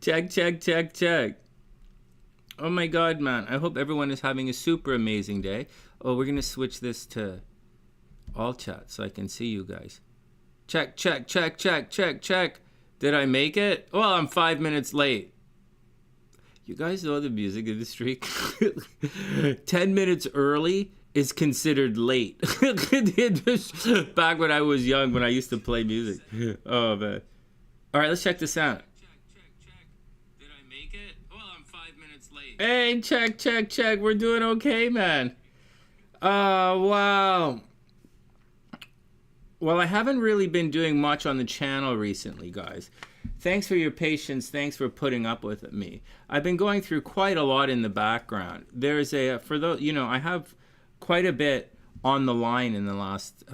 Check, check, check, check. Oh my God, man. I hope everyone is having a super amazing day. Oh, we're going to switch this to all chat so I can see you guys. Check, check, check, check, check, check. Did I make it? Well, I'm 5 minutes late. You guys know the music industry? 10 minutes early is considered late. Back when I was young, when I used to play music. Oh, man. All right, let's check this out. Did I make it? Well, I'm 5 minutes late. Hey, check, check, check. We're doing okay, man. Wow. Well, I haven't really been doing much on the channel recently, guys. Thanks for your patience. Thanks for putting up with me. I've been going through quite a lot in the background. There's for those, I have quite a bit on the line in the last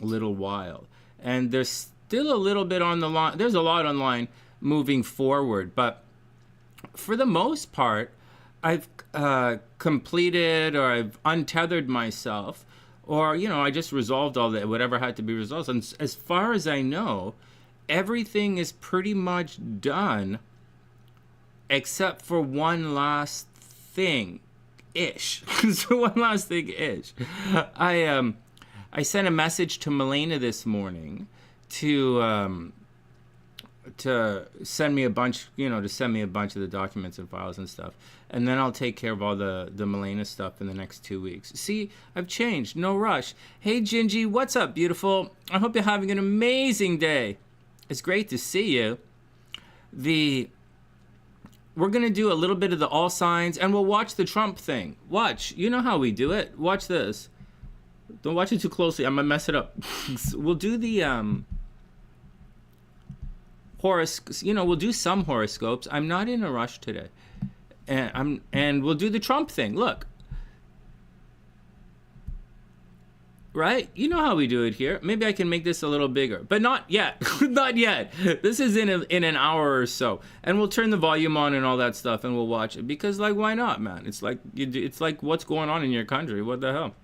little while. And there's still a little bit on the line. There's a lot online moving forward. But for the most part, I've completed, or I've untethered myself, or, I just resolved all that, whatever had to be resolved. And as far as I know, everything is pretty much done except for one last thing-ish. So one last thing-ish. I sent a message to Milena this morning to send me a bunch, to send me a bunch of the documents and files and stuff. And then I'll take care of all the Milena stuff in the next 2 weeks. See, I've changed. No rush. Hey, Gingie, what's up, beautiful? I hope you're having an amazing day. It's great to see you. We're going to do a little bit of the all signs, and we'll watch the Trump thing. Watch. You know how we do it. Watch this. Don't watch it too closely. I'm going to mess it up. We'll do the horoscopes. We'll do some horoscopes. I'm not in a rush today. And we'll do the Trump thing. Look. Right? You know how we do it here. Maybe I can make this a little bigger, but not yet. Not yet. This is in an hour or so, and we'll turn the volume on and all that stuff, and we'll watch it because, why not, man? It's like what's going on in your country? What the hell?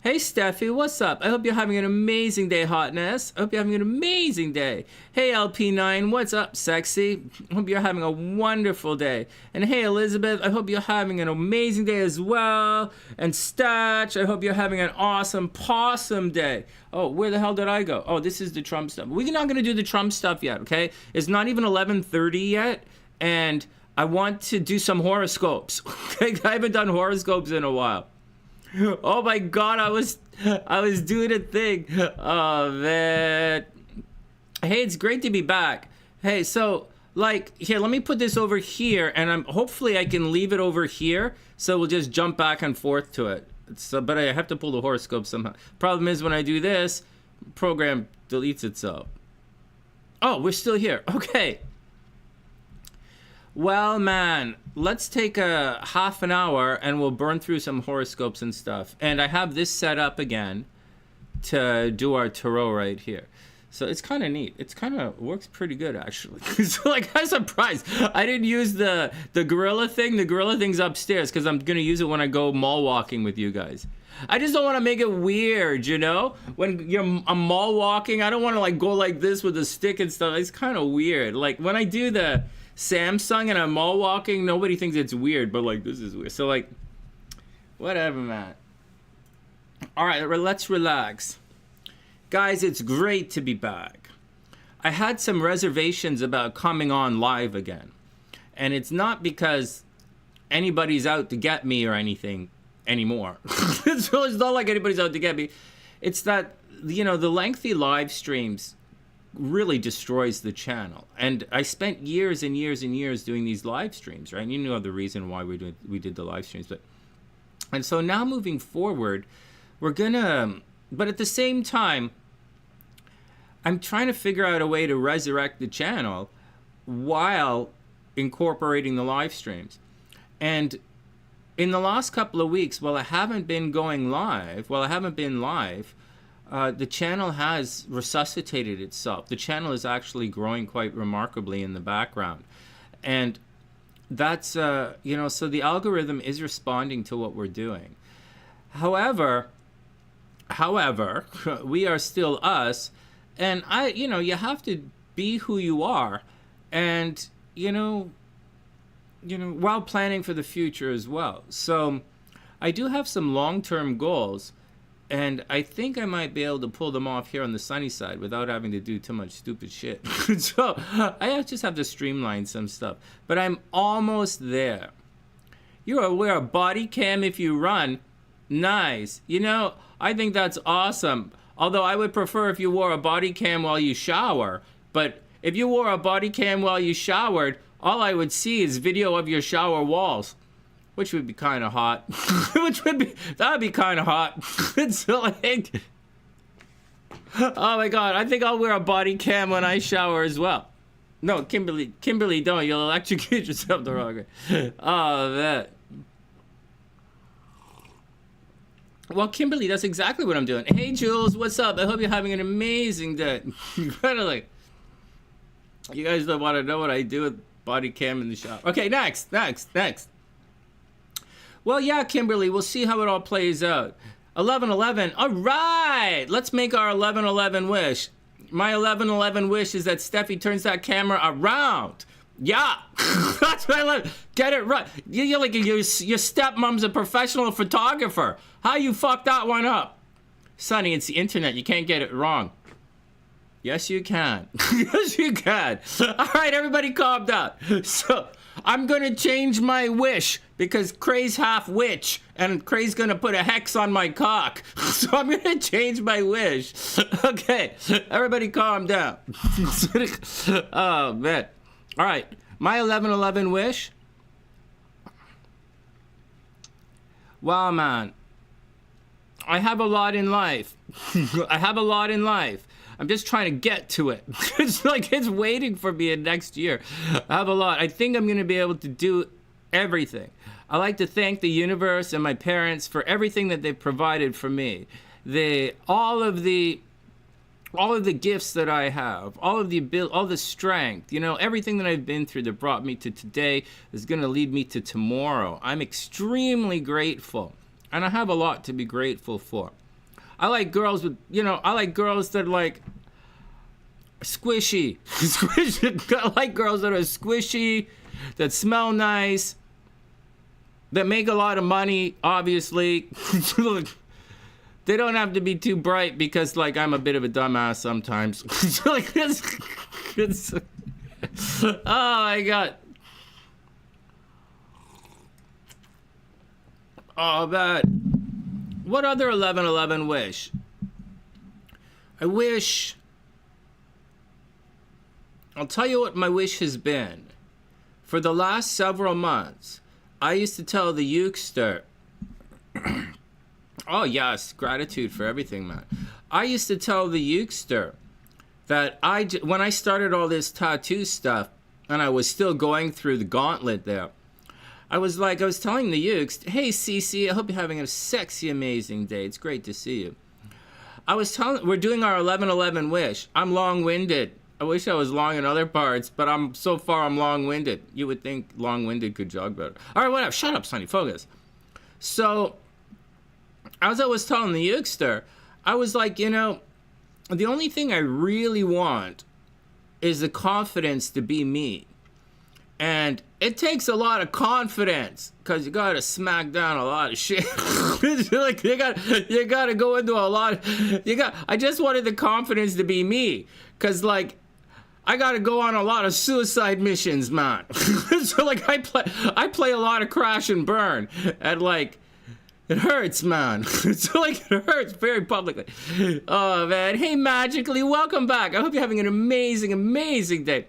Hey, Steffi, what's up? I hope you're having an amazing day, hotness. I hope you're having an amazing day. Hey, LP9, what's up, sexy? I hope you're having a wonderful day. And hey, Elizabeth, I hope you're having an amazing day as well. And Statch, I hope you're having an awesome possum day. Oh, where the hell did I go? Oh, this is the Trump stuff. We're not going to do the Trump stuff yet, okay? It's not even 11:30 yet, and I want to do some horoscopes. Okay? I haven't done horoscopes in a while. Oh my God, I was doing a thing. Oh man. Hey, it's great to be back. Hey, so here, let me put this over here, and hopefully I can leave it over here, so we'll just jump back and forth to it. But I have to pull the horoscope somehow. Problem is, when I do this, program deletes itself. Oh, we're still here. Okay. Well, man, let's take a half an hour and we'll burn through some horoscopes and stuff. And I have this set up again to do our tarot right here. So it's kind of neat. It's kind of works pretty good, actually. So, I'm surprised. I didn't use the gorilla thing. The gorilla thing's upstairs because I'm going to use it when I go mall walking with you guys. I just don't want to make it weird, When I'm mall walking, I don't want to, go like this with a stick and stuff. It's kind of weird. When I do the Samsung and I'm mall walking, nobody thinks it's weird, but this is weird. So whatever, man. All right, let's relax. Guys, it's great to be back. I had some reservations about coming on live again. And it's not because anybody's out to get me or anything anymore. It's not like anybody's out to get me. It's that, the lengthy live streams really destroys the channel. And I spent years and years and years doing these live streams, right? And you know the reason why we did the live streams. And so now moving forward, we're gonna, but at the same time, I'm trying to figure out a way to resurrect the channel while incorporating the live streams. And in the last couple of weeks, while I haven't been live, the channel has resuscitated itself. The channel is actually growing quite remarkably in the background. And that's, so the algorithm is responding to what we're doing. However, we are still us. And you have to be who you are and while planning for the future as well. So I do have some long-term goals, and I think I might be able to pull them off here on the sunny side without having to do too much stupid shit. So I just have to streamline some stuff, but I'm almost there. You wear a body cam if you run. Nice. I think that's awesome. Although I would prefer if you wore a body cam while you shower. But if you wore a body cam while you showered, all I would see is video of your shower walls, which would be kind of hot. That would be kind of hot. It's like, oh my God, I think I'll wear a body cam when I shower as well. No, Kimberly, don't. You'll electrocute yourself the wrong way. Oh, that. Well, Kimberly, that's exactly what I'm doing. Hey, Jules, what's up? I hope you're having an amazing day. Incredibly. You guys don't want to know what I do with body cam in the shower. Okay, next. Well, yeah, Kimberly, we'll see how it all plays out. 11/11. All right, let's make our 11/11 wish. My 11/11 wish is that Steffi turns that camera around. Yeah, that's what I love. Get it right. You're like your stepmom's a professional photographer. How you fucked that one up? Sonny, it's the internet. You can't get it wrong. Yes, you can. Yes, you can. All right, everybody calm down. So I'm going to change my wish because Cray's half witch and Cray's going to put a hex on my cock. So I'm going to change my wish. Okay, everybody calm down. Oh, man. All right, my 11/11 wish. Wow, man. I have a lot in life. I'm just trying to get to it. It's like it's waiting for me in next year. I have a lot. I think I'm going to be able to do everything. I like to thank the universe and my parents for everything that they've provided for me. All of the gifts that I have, all the strength, everything that I've been through that brought me to today is going to lead me to tomorrow. I'm extremely grateful, and I have a lot to be grateful for. I like girls with, I like girls that are like squishy. I like girls that are squishy, that smell nice, that make a lot of money, obviously. They don't have to be too bright because, like, I'm a bit of a dumbass sometimes. Like, it's oh my God. Oh, bad. What other 11/11 wish? I wish... I'll tell you what my wish has been. For the last several months, I used to tell the Ukester... Oh, yes, gratitude for everything, man. I used to tell the Ukester that when I started all this tattoo stuff, and I was still going through the gauntlet there, I was telling the Ukes, hey, Cece, I hope you're having a sexy, amazing day. It's great to see you. We're doing our 11/11 wish. I'm long-winded. I wish I was long in other parts, but so far I'm long-winded. You would think long-winded could jog better. All right, whatever. Shut up, Sonny. Focus. So, as I was telling the Ukester, I was like, the only thing I really want is the confidence to be me. And it takes a lot of confidence because you got to smack down a lot of shit. Like you got to go into a lot. I just wanted the confidence to be me because, like, I got to go on a lot of suicide missions, man. So, like, I play a lot of crash and burn, and, like, it hurts, man. So, like, it hurts very publicly. Oh, man. Hey, Magically, welcome back. I hope you're having an amazing, amazing day.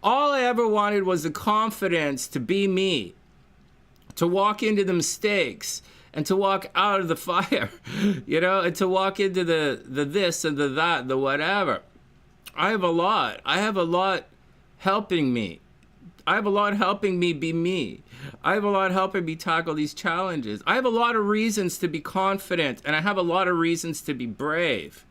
All I ever wanted was the confidence to be me, to walk into the mistakes, and to walk out of the fire, and to walk into the this and the that, the whatever. I have a lot helping me. I have a lot helping me be me. I have a lot helping me tackle these challenges. I have a lot of reasons to be confident, and I have a lot of reasons to be brave.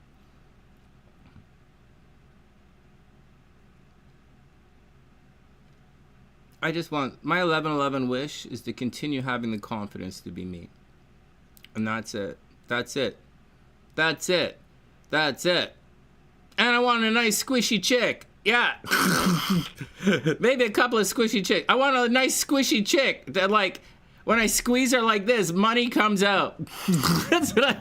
I just want, my 11/11 wish is to continue having the confidence to be me. And that's it. That's it. That's it. That's it. And I want a nice squishy chick. Yeah. Maybe a couple of squishy chicks. I want a nice squishy chick that, like, when I squeeze her like this, money comes out. That's what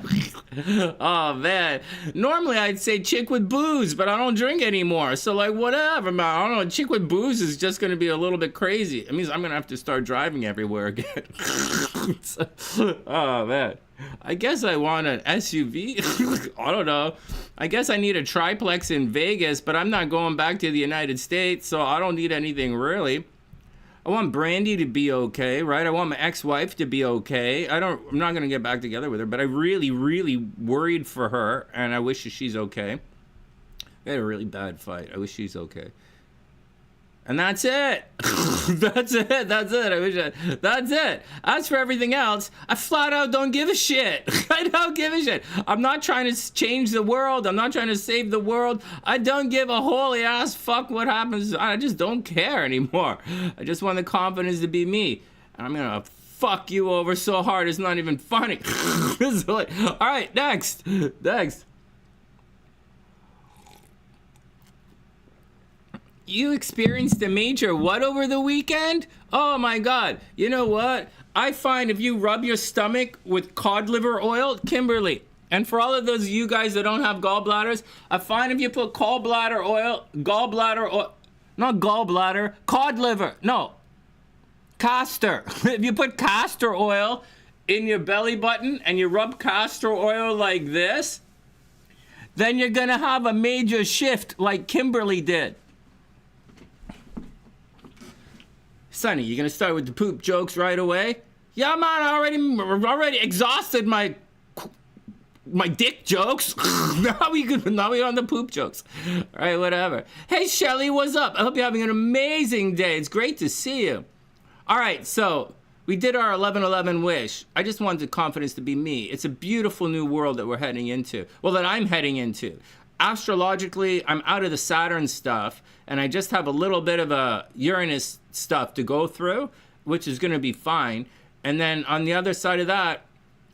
oh, man. Normally, I'd say chick with booze, but I don't drink anymore. So, like, whatever, man. I don't know. Chick with booze is just going to be a little bit crazy. It means I'm going to have to start driving everywhere again. Oh, man. I guess I want an SUV. I don't know. I guess I need a triplex in Vegas, but I'm not going back to the United States, so I don't need anything really. I want Brandy to be okay, right? I want my ex-wife to be okay. I'm not going to get back together with her, but I really, really worried for her, and I wish she's okay. We had a really bad fight. I wish she's okay. And that's it. That's it. That's it. That's it. As for everything else, I flat out don't give a shit. I don't give a shit. I'm not trying to change the world. I'm not trying to save the world. I don't give a holy ass fuck what happens. I just don't care anymore. I just want the confidence to be me. And I'm gonna fuck you over so hard it's not even funny. All right, next. You experienced a major what over the weekend? Oh my God. You know what? I find if you rub your stomach with cod liver oil, Kimberly, and for all of those of you guys that don't have gallbladders, I find if you put cod liver, castor. If you put castor oil in your belly button and you rub castor oil like this, then you're gonna have a major shift like Kimberly did. Sonny, you gonna start with the poop jokes right away? Yeah, man, I already exhausted my dick jokes. now we're on the poop jokes. All right, whatever. Hey, Shelly, what's up? I hope you're having an amazing day. It's great to see you. All right, so we did our 11/11 wish. I just wanted the confidence to be me. It's a beautiful new world that we're heading into. Well, that I'm heading into. Astrologically, I'm out of the Saturn stuff, and I just have a little bit of a Uranus stuff to go through, which is going to be fine. And then on the other side of that,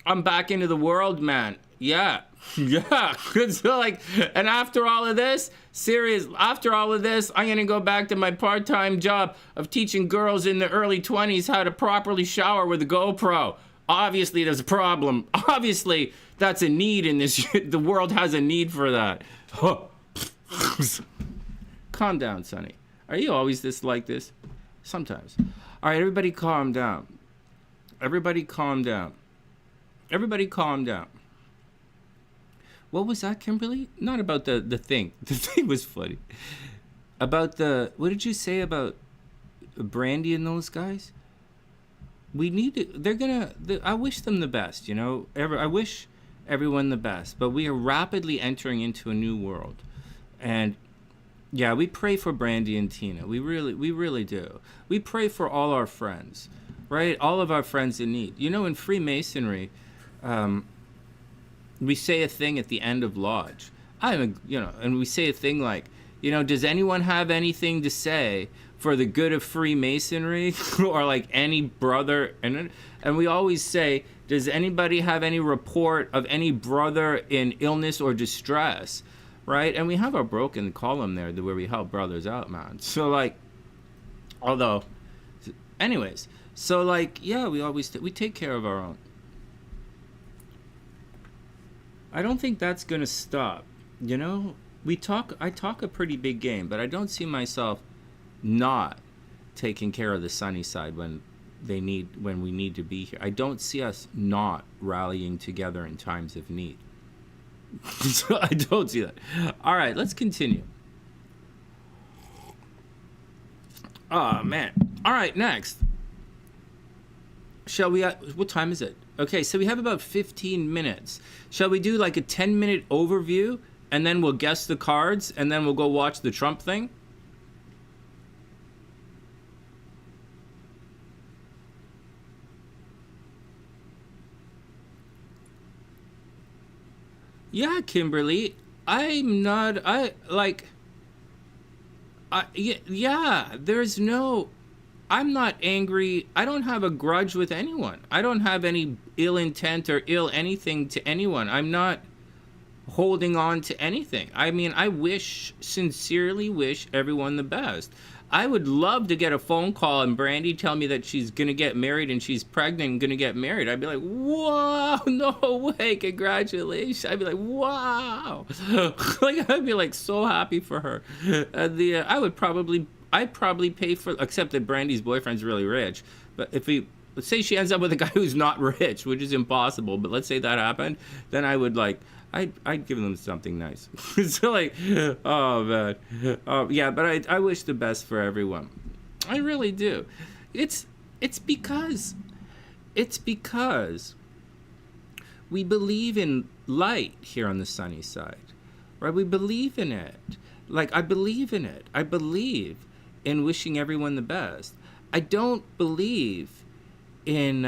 I'm back into the world, man. Yeah. So like, and after all of this, I'm going to go back to my part-time job of teaching girls in the early 20s how to properly shower with a GoPro. Obviously, there's a problem. Obviously, that's a need in this. The world has a need for that. Calm down, Sonny. Are you always like this? Sometimes. All right, everybody calm down. Everybody calm down. What was that, Kimberly? Not about the thing. The thing was funny. About what did you say about Brandy and those guys? We need to, I wish them the best, you know? I wish everyone the best, but we are rapidly entering into a new world. And yeah, we pray for Brandy and Tina. We really do. We pray for all our friends, right? All of our friends in need. You know, in Freemasonry, we say a thing at the end of lodge. And we say a thing like, does anyone have anything to say for the good of Freemasonry? Or like any brother, and we always say, does anybody have any report of any brother in illness or distress, right? And we have our broken column there where we help brothers out, man. So like, anyways, so like, yeah, we take care of our own. I don't think that's gonna stop, I talk a pretty big game, but I don't see myself not taking care of the sunny side when we need to be here. I don't see us not rallying together in times of need. So I don't see that. All right, let's continue. Oh man. All right, next. Shall we what time is it? Okay, so we have about 15 minutes. Shall we do like a 10-minute overview, and then we'll guess the cards, and then we'll go watch the Trump thing? Yeah, Kimberly, there's no, I'm not angry. I don't have a grudge with anyone. I don't have any ill intent or ill anything to anyone. I'm not holding on to anything. I mean, I sincerely wish everyone the best. I would love to get a phone call and Brandy tell me that she's going to get married and she's pregnant and going to get married. I'd be like, whoa, no way, congratulations. I'd be like, wow. Like, I'd be like so happy for her. I'd probably pay for, except that Brandy's boyfriend's really rich. But let's say she ends up with a guy who's not rich, which is impossible, but let's say that happened, then I would I'd give them something nice. So like, oh man, yeah. But I wish the best for everyone. I really do. It's because we believe in light here on the sunny side, right? We believe in it. Like, I believe in it. I believe in wishing everyone the best. I don't believe in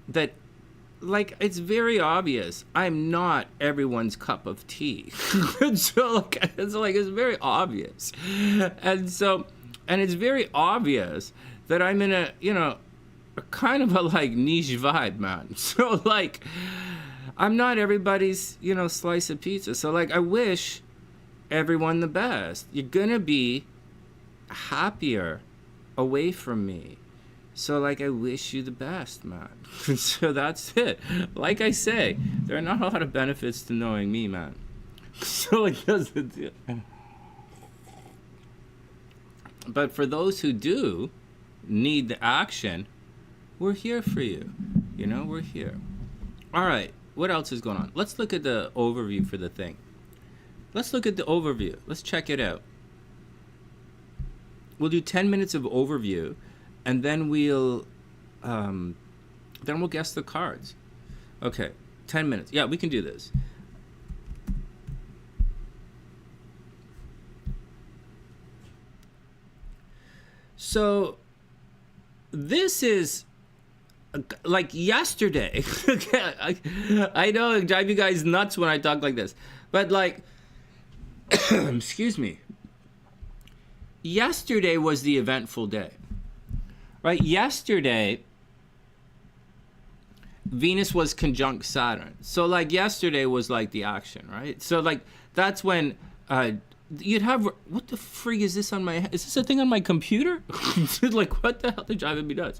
that. Like, it's very obvious I'm not everyone's cup of tea. So it's very obvious. And it's very obvious that I'm in a kind of a like niche vibe, man. So like, I'm not everybody's, slice of pizza. So like, I wish everyone the best. You're gonna be happier away from me. So, like, I wish you the best, man. So that's it. Like I say, there are not a lot of benefits to knowing me, man. So it doesn't. But for those who do need the action, we're here for you. We're here. All right. What else is going on? Let's look at the overview for the thing. Let's look at the overview. Let's check it out. We'll do 10 minutes of overview. And then we'll guess the cards. Okay, 10 minutes. Yeah, we can do this. So this is like yesterday. I know it drives you guys nuts when I talk like this, but like, excuse me. Yesterday was the eventful day. Right, yesterday, Venus was conjunct Saturn. So, like, yesterday was, like, the action, right? So, like, that's when you'd have... What the frig is this on my... Is this a thing on my computer? Like, what the hell? They're driving me nuts.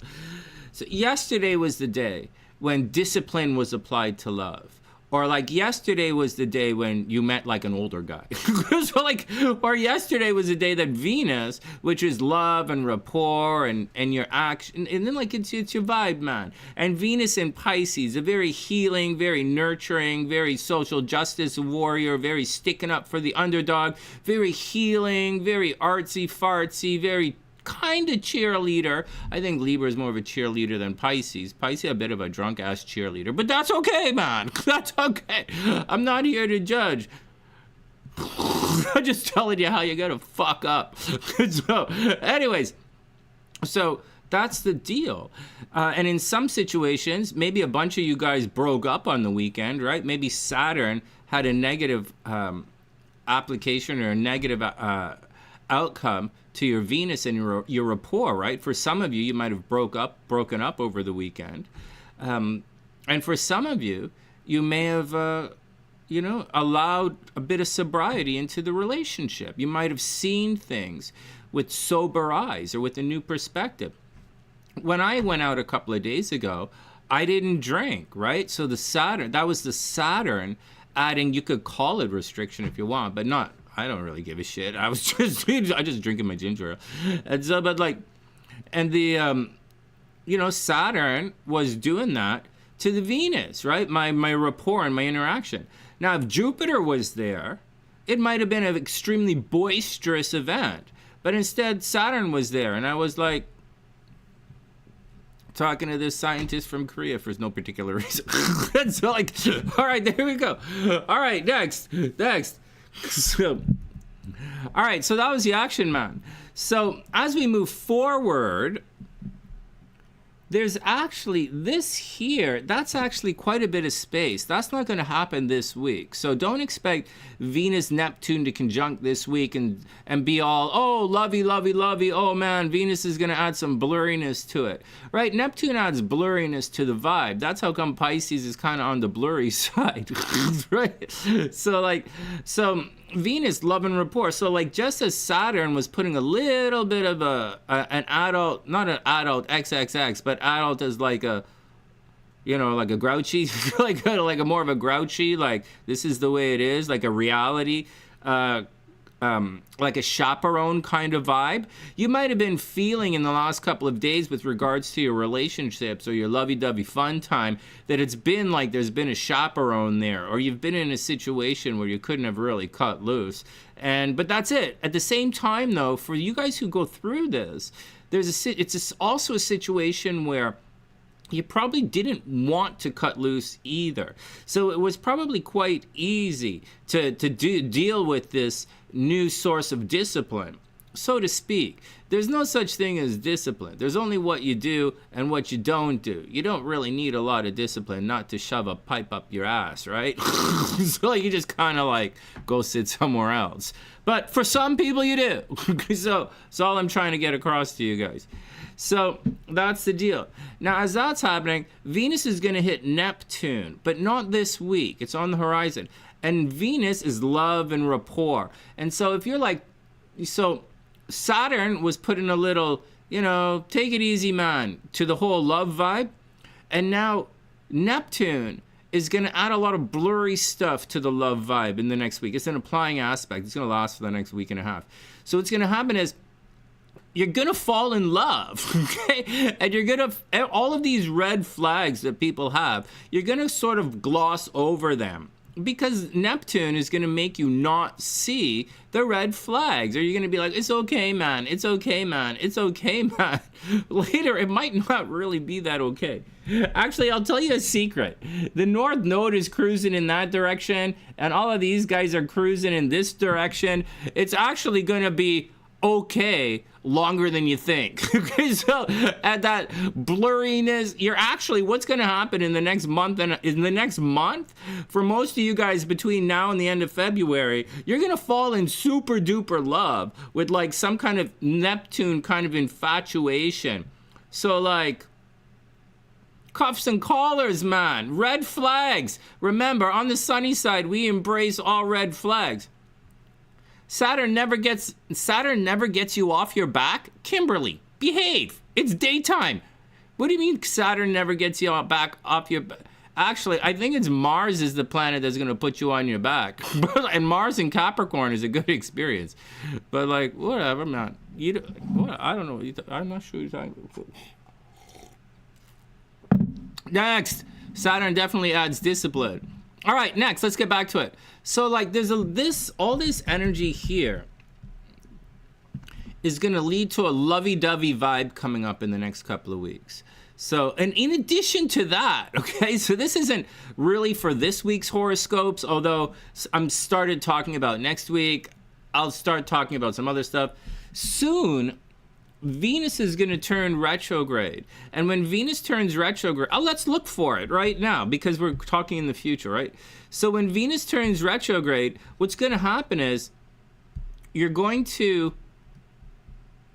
So, yesterday was the day when discipline was applied to love. Or like yesterday was the day when you met like an older guy. So like, or yesterday was the day that Venus, which is love and rapport and your action, and then like it's your vibe, man. And Venus in Pisces, a very healing, very nurturing, very social justice warrior, very sticking up for the underdog, very healing, very artsy fartsy, very kind of cheerleader. I think Libra is more of a cheerleader than Pisces. Pisces a bit of a drunk ass cheerleader, but that's okay, man. That's okay. I'm not here to judge. I'm just telling you how you gotta fuck up. So, anyways, so that's the deal. And in some situations, maybe a bunch of you guys broke up on the weekend, right? Maybe Saturn had a negative application or a negative outcome to your Venus and your rapport, right? For some of you, you might have broken up over the weekend. And for some of you, you may have, allowed a bit of sobriety into the relationship. You might have seen things with sober eyes or with a new perspective. When I went out a couple of days ago, I didn't drink, right? So that was the Saturn adding, you could call it restriction if you want, but not, I don't really give a shit. I just drinking my ginger ale. And so, but like, and the, Saturn was doing that to the Venus, right? My rapport and my interaction. Now, if Jupiter was there, it might have been an extremely boisterous event. But instead, Saturn was there. And I was like, talking to this scientist from Korea for no particular reason. And so like, all right, there we go. All right, next. So, all right, so that was the action, man. So as we move forward, there's actually this here, that's actually quite a bit of space. That's not going to happen this week. So don't expect Venus Neptune to conjunct this week and be all, oh, lovey, lovey, lovey. Oh man, Venus is going to add some blurriness to it, right? Neptune adds blurriness to the vibe. That's how come Pisces is kind of on the blurry side, right? So Venus, love and rapport. So like just as Saturn was putting a little bit of an adult, not an adult XXX, but adult as like a, you know, like a grouchy, like a more of a grouchy, like this is the way it is, like a reality, like a chaperone kind of vibe. You might have been feeling in the last couple of days with regards to your relationships or your lovey-dovey fun time that it's been like there's been a chaperone there, or you've been in a situation where you couldn't have really cut loose. But that's it. At the same time, though, for you guys who go through this, it's also a situation where you probably didn't want to cut loose either. So it was probably quite easy to deal with this new source of discipline, so to speak. There's no such thing as discipline. There's only what you do and what you don't do. You don't really need a lot of discipline not to shove a pipe up your ass, right? So you just kind of like go sit somewhere else. But for some people you do. So that's all I'm trying to get across to you guys. So that's the deal. Now, as that's happening, Venus is going to hit Neptune, but not this week. It's on the horizon. And Venus is love and rapport. And so if you're like, so Saturn was putting a little, you know, take it easy, man, to the whole love vibe. And now Neptune is going to add a lot of blurry stuff to the love vibe in the next week. It's an applying aspect. It's going to last for the next week and a half. So what's going to happen is, you're gonna fall in love, okay? And you're gonna, all of these red flags that people have, you're gonna sort of gloss over them because Neptune is gonna make you not see the red flags, or you're gonna be like, it's okay, man, it's okay, man, it's okay, man. Later, it might not really be that okay. Actually, I'll tell you a secret. The North Node is cruising in that direction, and all of these guys are cruising in this direction. It's actually gonna be okay longer than you think. Okay, so at that blurriness, you're actually, what's going to happen in the next month, and in the next month, for most of you guys between now and the end of February, you're going to fall in super duper love with like some kind of Neptune kind of infatuation. So like cuffs and collars, man, red flags. Remember, on the sunny side, we embrace all red flags. Saturn never gets you off your back. Kimberly, behave. It's daytime. What do you mean Saturn never gets you off your back? Actually, I think it's Mars is the planet that's going to put you on your back. And Mars in Capricorn is a good experience. But like, whatever, man. I don't know. I'm not sure what you're talking about. Next, Saturn definitely adds discipline. All right, next, let's get back to it. So like there's all this energy here is going to lead to a lovey-dovey vibe coming up in the next couple of weeks. So, and in addition to that, okay, so this isn't really for this week's horoscopes, although I'm started talking about next week. I'll start talking about some other stuff. Soon, Venus is going to turn retrograde. And when Venus turns retrograde, let's look for it right now because we're talking in the future, right? So when Venus turns retrograde, what's going to happen is you're going to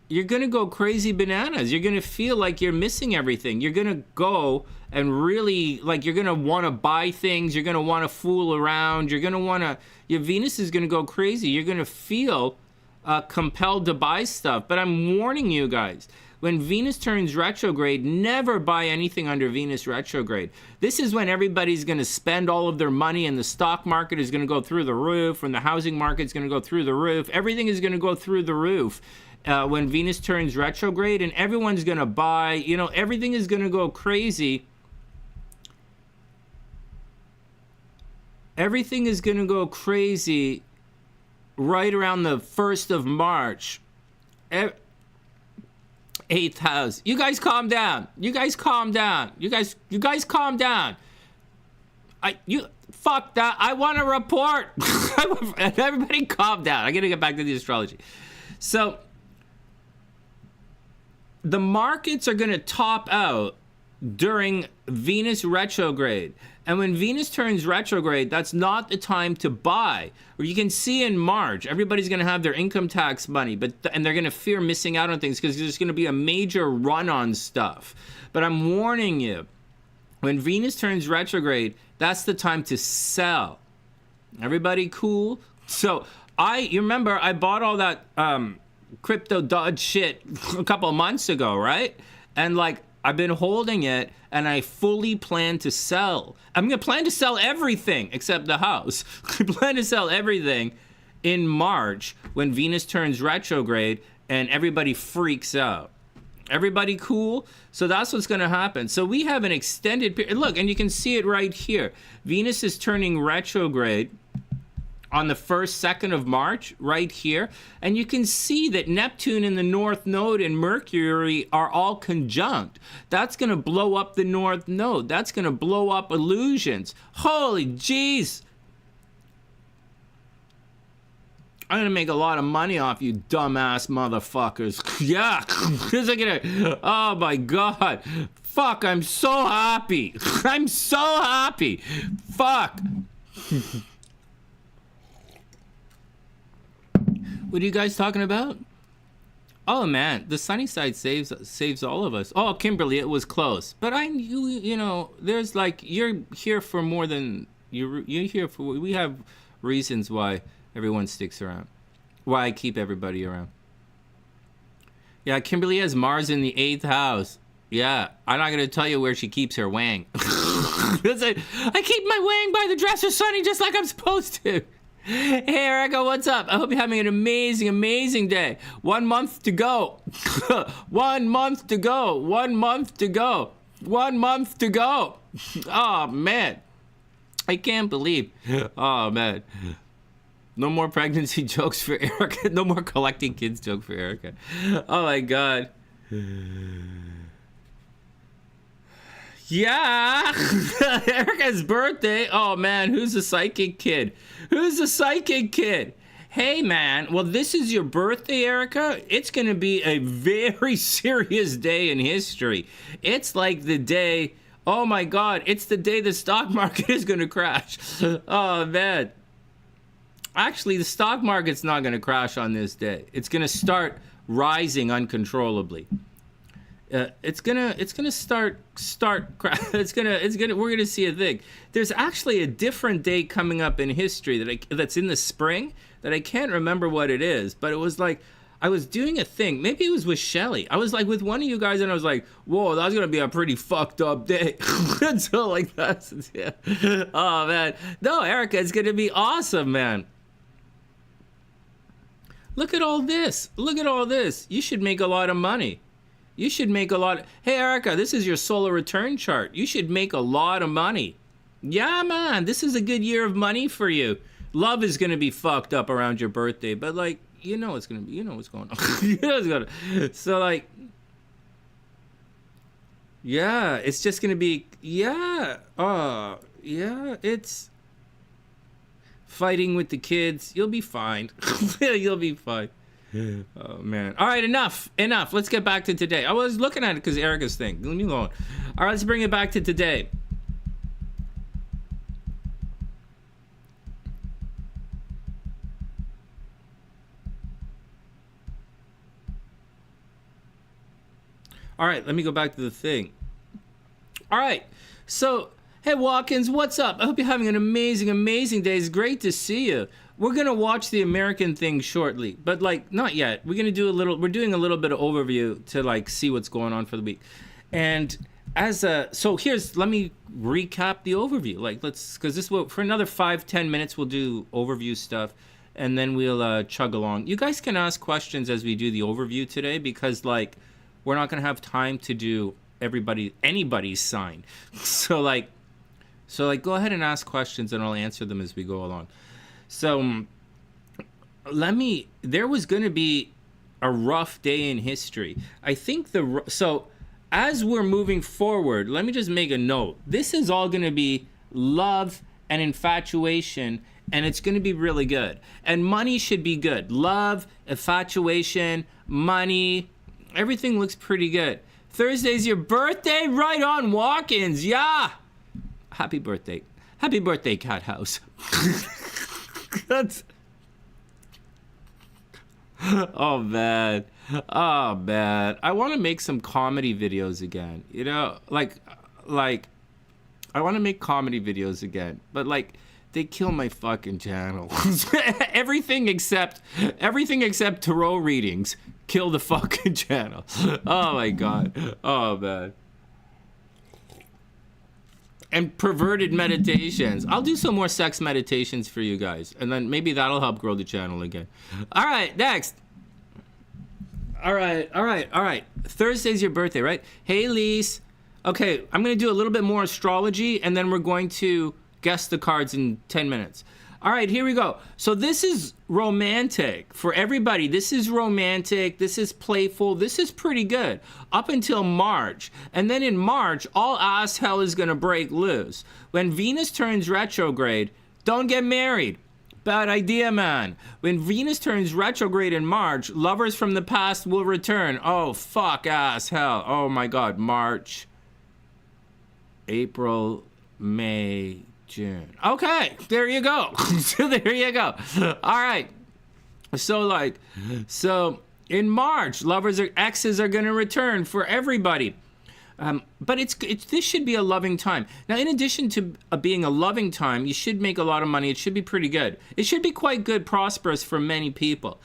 go crazy bananas. You're going to feel like you're missing everything. You're going to go and really, like, you're going to want to buy things. You're going to want to fool around. You're going to want to, your Venus is going to go crazy. You're going to feel compelled to buy stuff. But I'm warning you guys, when Venus turns retrograde, never buy anything under Venus retrograde. This is when everybody's going to spend all of their money and the stock market is going to go through the roof, and the housing market is going to go through the roof. Everything is going to go through the roof when Venus turns retrograde, and everyone's going to buy, you know, everything is going to go crazy. Everything is going to go crazy right around the 1st of March. 8th house. You guys calm down. You guys calm down. You guys calm down. Fuck that. I want to report. Everybody calm down. I got to get back to the astrology. So the markets are going to top out during Venus retrograde. And when Venus turns retrograde, that's not the time to buy. Or you can see in March, everybody's going to have their income tax money, and they're going to fear missing out on things because there's going to be a major run on stuff. But I'm warning you, when Venus turns retrograde, that's the time to sell. Everybody cool? So you remember I bought all that crypto dodge shit a couple of months ago, right? And like, I've been holding it, and I fully plan to sell. I'm going to plan to sell everything except the house. I plan to sell everything in March when Venus turns retrograde and everybody freaks out. Everybody cool? So that's what's going to happen. So we have an extended period. Look, and you can see it right here. Venus is turning retrograde on the 1st, 2nd of March, right here. And you can see that Neptune in the North Node and Mercury are all conjunct. That's going to blow up the North Node. That's going to blow up illusions. Holy jeez. I'm going to make a lot of money off you dumbass motherfuckers. Yeah. Oh my God. Fuck, I'm so happy. I'm so happy. Fuck. What are you guys talking about? Oh man, the sunny side saves all of us. Oh, Kimberly, it was close, but you know, there's like, you're here for more than you're here for. We have reasons why everyone sticks around, why I keep everybody around. Yeah, Kimberly has Mars in the 8th house. Yeah, I'm not gonna tell you where she keeps her wang. I keep my wang by the dresser, Sonny, just like I'm supposed to. Hey Erica, what's up? I hope you're having an amazing, amazing day. 1 month to go. 1 month to go. 1 month to go. 1 month to go. Oh man, I can't believe. Oh man, no more pregnancy jokes for Erica. No more collecting kids joke for Erica. Oh my God. Yeah, Erica's birthday. Oh man, who's the psychic kid? Who's the psychic kid? Hey man, well this is your birthday, Erica. It's gonna be a very serious day in history. It's like the day, oh my God, it's the day the stock market is gonna crash. Oh man. Actually, the stock market's not gonna crash on this day. It's gonna start rising uncontrollably. It's gonna start we're gonna see a thing. There's actually a different day coming up in history that's in the spring that I can't remember what it is, but it was like I was doing a thing, maybe it was with Shelly. I was like with one of you guys and I was like, whoa, that's gonna be a pretty fucked up day. So like that's, yeah. Oh man, no, Erica, it's gonna be awesome, man. Look at all this. Look at all this. You should make a lot of money. You should make a lot. Hey, Erica, this is your solar return chart. You should make a lot of money. Yeah, man, this is a good year of money for you. Love is going to be fucked up around your birthday, but like, you know it's going to be, you know what's going on. You know what's going on. So like, yeah, it's just going to be, yeah, yeah, it's fighting with the kids. You'll be fine. You'll be fine. Oh man. All right, enough. Let's get back to today. I was looking at it because Erica's thing. Let me go on. All right, let's bring it back to today. All right, let me go back to the thing. All right, so hey Watkins, what's up? I hope you're having an amazing, amazing day. It's great to see you. We're gonna watch the American thing shortly, but like not yet. We're doing a little bit of overview to like see what's going on for the week. And so let me recap the overview. Like because this will, for another 5-10 minutes we'll do overview stuff, and then we'll chug along. You guys can ask questions as we do the overview today because like we're not gonna have time to do anybody's sign. So like go ahead and ask questions and I'll answer them as we go along. So there was going to be a rough day in history. I think so as we're moving forward, let me just make a note. This is all going to be love and infatuation, and it's going to be really good. And money should be good. Love, infatuation, money, everything looks pretty good. Thursday's your birthday? Right on, Watkins. Yeah. Happy birthday. Happy birthday, Cat House. That's... Oh, man. Oh, man. I want to make some comedy videos again. You know, like, I want to make comedy videos again. But, like, they kill my fucking channel. everything except tarot readings kill the fucking channel. Oh, my God. Oh, man. And perverted meditations. I'll do some more sex meditations for you guys. And then maybe that'll help grow the channel again. All right, next. All right. Thursday's your birthday, right? Hey, Lise. Okay, I'm going to do a little bit more astrology, and then we're going to guess the cards in 10 minutes. All right, here we go. So this is romantic for everybody. This is romantic. This is playful. This is pretty good up until March. And then in March, all ass hell is going to break loose. When Venus turns retrograde, don't get married. Bad idea, man. When Venus turns retrograde in March, lovers from the past will return. Oh, fuck ass hell. Oh, my God. March, April, May, June. Okay, there you go. So there you go. All right. So in March, exes are going to return for everybody. But this should be a loving time. Now, in addition to being a loving time, you should make a lot of money. It should be pretty good. It should be quite good, prosperous for many people.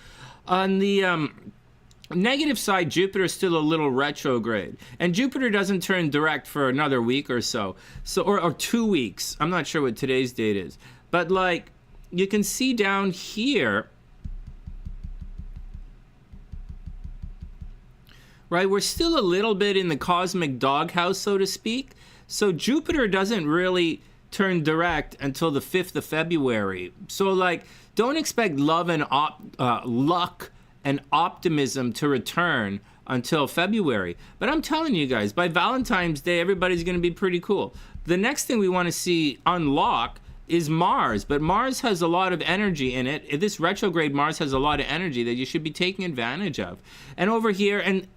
On the negative side, Jupiter is still a little retrograde, and Jupiter doesn't turn direct for another week or so, or 2 weeks. I'm not sure what today's date is, but like you can see down here, right? We're still a little bit in the cosmic doghouse, so to speak. So Jupiter doesn't really turn direct until the 5th of February. So like, don't expect love and luck and optimism to return until February. But I'm telling you guys, by Valentine's Day, everybody's going to be pretty cool. The next thing we want to see unlock is Mars, but Mars has a lot of energy in it. This retrograde Mars has a lot of energy that you should be taking advantage of. And over here, and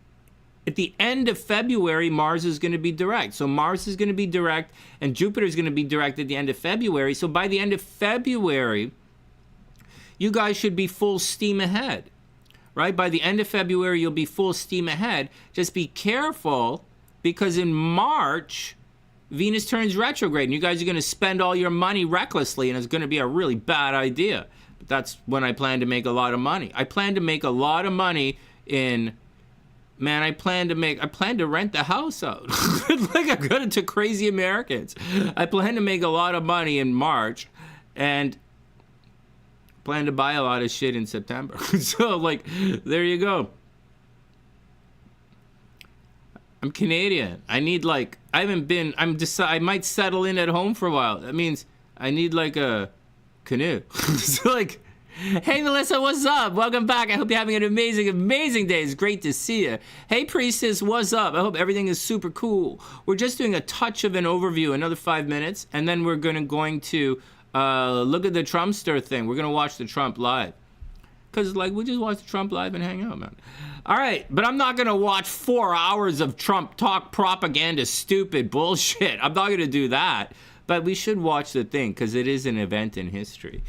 at the end of February, Mars is going to be direct. So Mars is going to be direct, and Jupiter is going to be direct at the end of February. So by the end of February, you guys should be full steam ahead. Right? By the end of February, you'll be full steam ahead. Just be careful, because in March, Venus turns retrograde, and you guys are going to spend all your money recklessly, and it's going to be a really bad idea. But that's when I plan to make a lot of money. I plan to make a lot of money in... Man, I plan to rent the house out. Like I'm going to Crazy Americans. I plan to make a lot of money in March, and... plan to buy a lot of shit in September. So like, there you go. I'm Canadian. I need like, I might settle in at home for a while. That means I need like a canoe. So like, hey Melissa, what's up? Welcome back. I hope you're having an amazing, amazing day. It's great to see you. Hey Priestess, what's up? I hope everything is super cool. We're just doing a touch of an overview, another 5 minutes, and then we're going to look at the Trumpster thing. We're going to watch the Trump live. Because, like, we just watch the Trump live and hang out, man. All right, but I'm not going to watch 4 hours of Trump talk propaganda, stupid bullshit. I'm not going to do that. But we should watch the thing, because it is an event in history.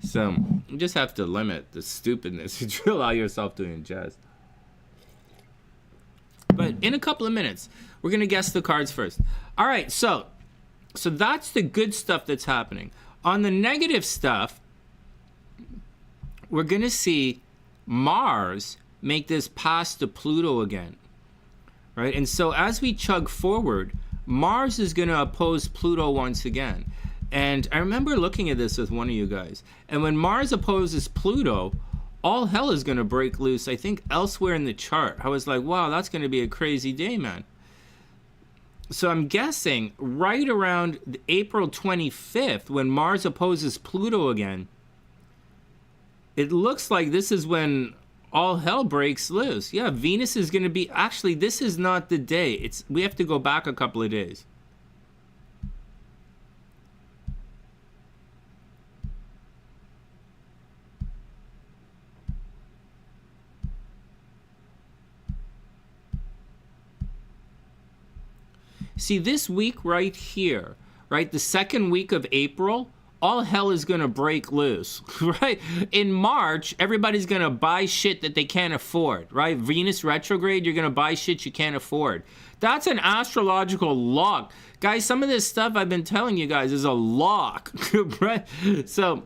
So, you just have to limit the stupidness that you allow yourself to ingest. But in a couple of minutes, we're going to guess the cards first. All right, so that's the good stuff that's happening. On the negative stuff, we're going to see Mars make this pass to Pluto again, right? And so as we chug forward, Mars is going to oppose Pluto once again. And I remember looking at this with one of you guys. And when Mars opposes Pluto, all hell is going to break loose, I think, elsewhere in the chart. I was like, wow, that's going to be a crazy day, man. So I'm guessing right around April 25th, when Mars opposes Pluto again, it looks like this is when all hell breaks loose. Yeah, Venus is going to be... Actually, this is not the day. We have to go back a couple of days. See, this week right here, right, the second week of April, all hell is going to break loose, right? In March, everybody's going to buy shit that they can't afford, right? Venus retrograde, you're going to buy shit you can't afford. That's an astrological lock. Guys, some of this stuff I've been telling you guys is a lock, right? So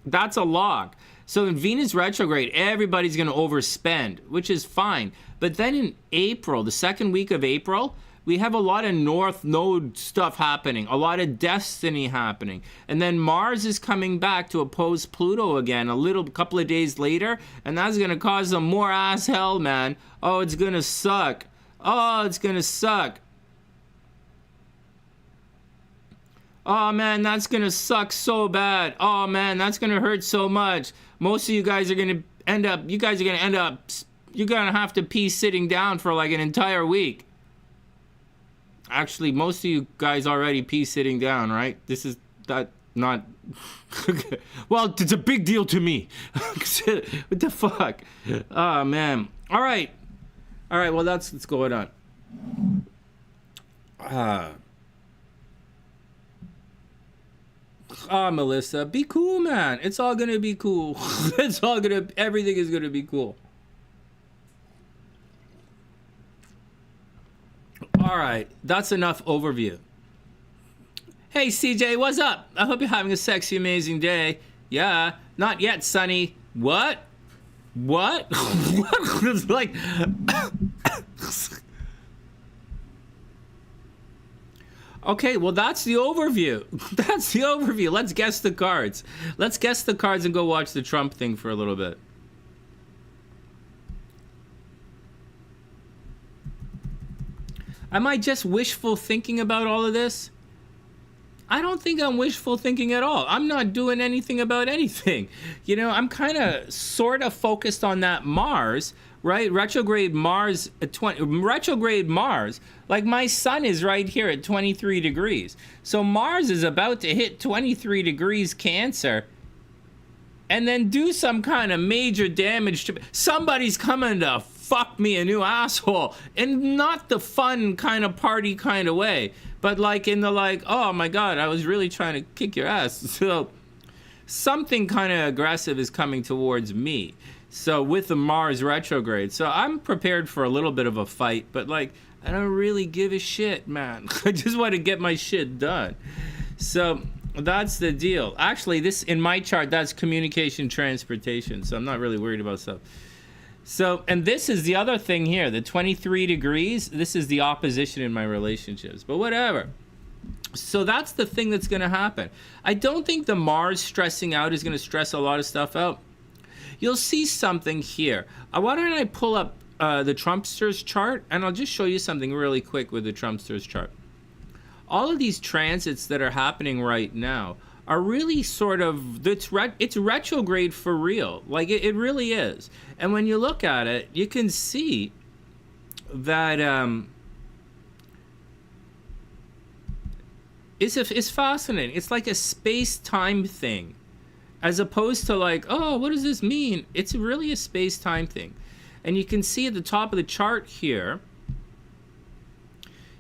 that's a lock. So in Venus retrograde, everybody's going to overspend, which is fine. But then in April, the second week of April, we have a lot of North Node stuff happening, a lot of destiny happening. And then Mars is coming back to oppose Pluto again couple of days later, and that's going to cause some more ass hell, man. Oh, it's going to suck. Oh, it's going to suck. Oh, man, that's going to suck so bad. Oh, man, that's going to hurt so much. Most of you guys are going to end up, you're going to have to pee sitting down for like an entire week. Actually, most of you guys already pee sitting down, right? This is not... Well, it's a big deal to me. What the fuck? Oh, man. All right. Well, that's what's going on. Melissa, be cool, man. It's all gonna be cool. Everything is gonna be cool. All right, that's enough overview. Hey, CJ, what's up? I hope you're having a sexy, amazing day. Yeah, not yet, Sonny. What? It's like... Okay, well, that's the overview. Let's guess the cards. And go watch the Trump thing for a little bit. Am I just wishful thinking about all of this? I don't think I'm wishful thinking at all. I'm not doing anything about anything. You know, I'm kind of sort of focused on that Mars, right? Retrograde Mars at retrograde Mars. Like my sun is right here at 23 degrees. So Mars is about to hit 23 degrees Cancer and then do some kind of major damage to somebody's coming to fuck me a new asshole, and not the fun kind of party kind of way, but like in the like, oh my god, I was really trying to kick your ass. So something kind of aggressive is coming towards me. So with the Mars retrograde, so I'm prepared for a little bit of a fight, but like I don't really give a shit, man. I just want to get my shit done. So that's the deal. Actually, this in my chart, that's communication transportation, so I'm not really worried about stuff. So, and this is the other thing here, the 23 degrees, this is the opposition in my relationships, but whatever. So that's the thing that's going to happen. I don't think the Mars stressing out is going to stress a lot of stuff out. You'll see something here. Why don't I pull up the Trumpster's chart, and I'll just show you something really quick with the Trumpster's chart. All of these transits that are happening right now are really sort of, it's retrograde for real. Like it really is. And when you look at it, you can see that it's fascinating. It's like a space-time thing, as opposed to like, oh, what does this mean? It's really a space-time thing. And you can see at the top of the chart here,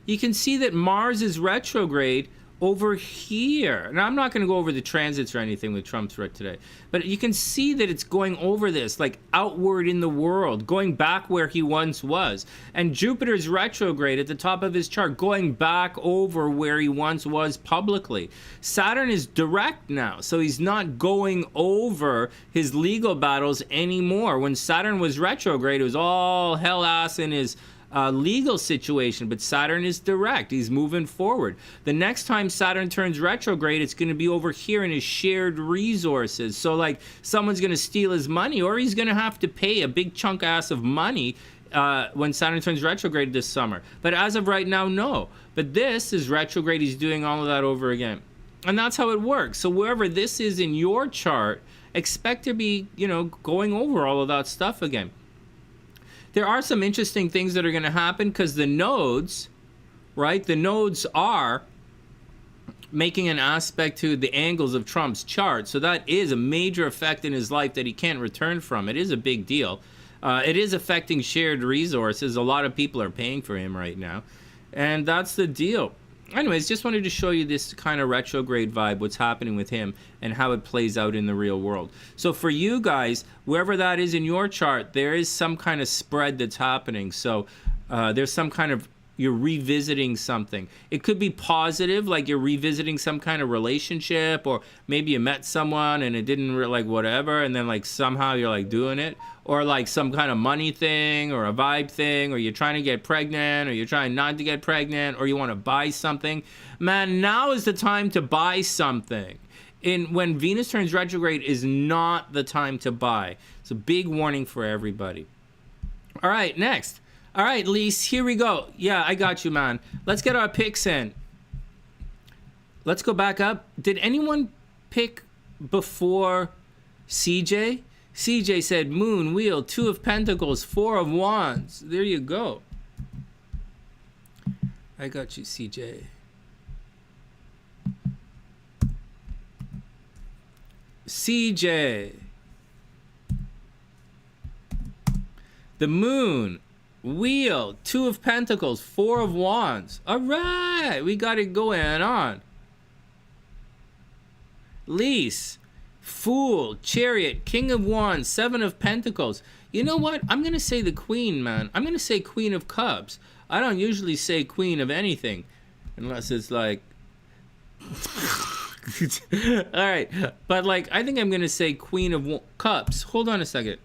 you can see that Mars is retrograde over here. Now, I'm not going to go over the transits or anything with Trump's right today, but you can see that it's going over this, like outward in the world, going back where he once was. And Jupiter's retrograde at the top of his chart, going back over where he once was publicly. Saturn is direct now, so he's not going over his legal battles anymore. When Saturn was retrograde, it was all hell ass in his legal situation, but Saturn is direct. He's moving forward. The next time Saturn turns retrograde, it's going to be over here in his shared resources. So like someone's going to steal his money, or he's going to have to pay a big chunk ass of money when Saturn turns retrograde this summer. But as of right now, no. But this is retrograde. He's doing all of that over again. And that's how it works. So wherever this is in your chart, expect to be, you know, going over all of that stuff again. There are some interesting things that are going to happen because the nodes, right? The nodes are making an aspect to the angles of Trump's chart. So that is a major effect in his life that he can't return from. It is a big deal. It is affecting shared resources. A lot of people are paying for him right now. And that's the deal. Anyways, just wanted to show you this kind of retrograde vibe, what's happening with him and how it plays out in the real world. So for you guys, wherever that is in your chart, there is some kind of spread that's happening. So there's some kind of, you're revisiting something. It could be positive, like you're revisiting some kind of relationship, or maybe you met someone and it didn't like whatever, and then like somehow you're like doing it, or like some kind of money thing or a vibe thing, or you're trying to get pregnant, or you're trying not to get pregnant, or you want to buy something. Man, now is the time to buy something. When Venus turns retrograde is not the time to buy. It's a big warning for everybody. All right, next. All right, Lise, here we go. Yeah, I got you, man. Let's get our picks in. Let's go back up. Did anyone pick before CJ? CJ said Moon, Wheel, 2 of Pentacles, 4 of Wands. There you go. I got you, CJ. CJ. The Moon. Wheel, 2 of Pentacles, 4 of Wands. All right, we got it going on. Lise, Fool, Chariot, King of Wands, 7 of Pentacles. You know what? I'm going to say the Queen, man. I'm going to say Queen of Cups. I don't usually say Queen of anything unless it's like... All right, but like, I think I'm going to say Queen of Cups. Hold on a second.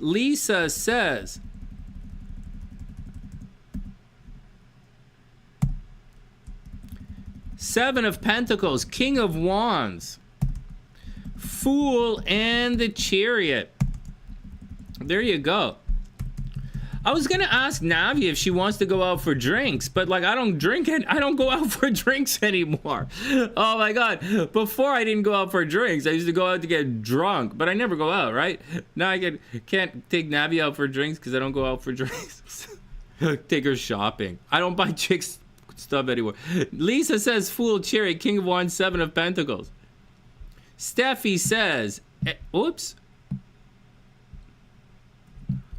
Lisa says, Seven of Pentacles, King of Wands, Fool, and the Chariot. There you go. I was gonna ask Navi if she wants to go out for drinks, but like I don't drink it. I don't go out for drinks anymore. Oh my god! Before I didn't go out for drinks. I used to go out to get drunk, but I never go out. Right now I can't take Navi out for drinks because I don't go out for drinks. Take her shopping. I don't buy chicks stuff anymore. Lisa says Fool, Chariot, King of Wands, 7 of Pentacles. Steffi says, oops.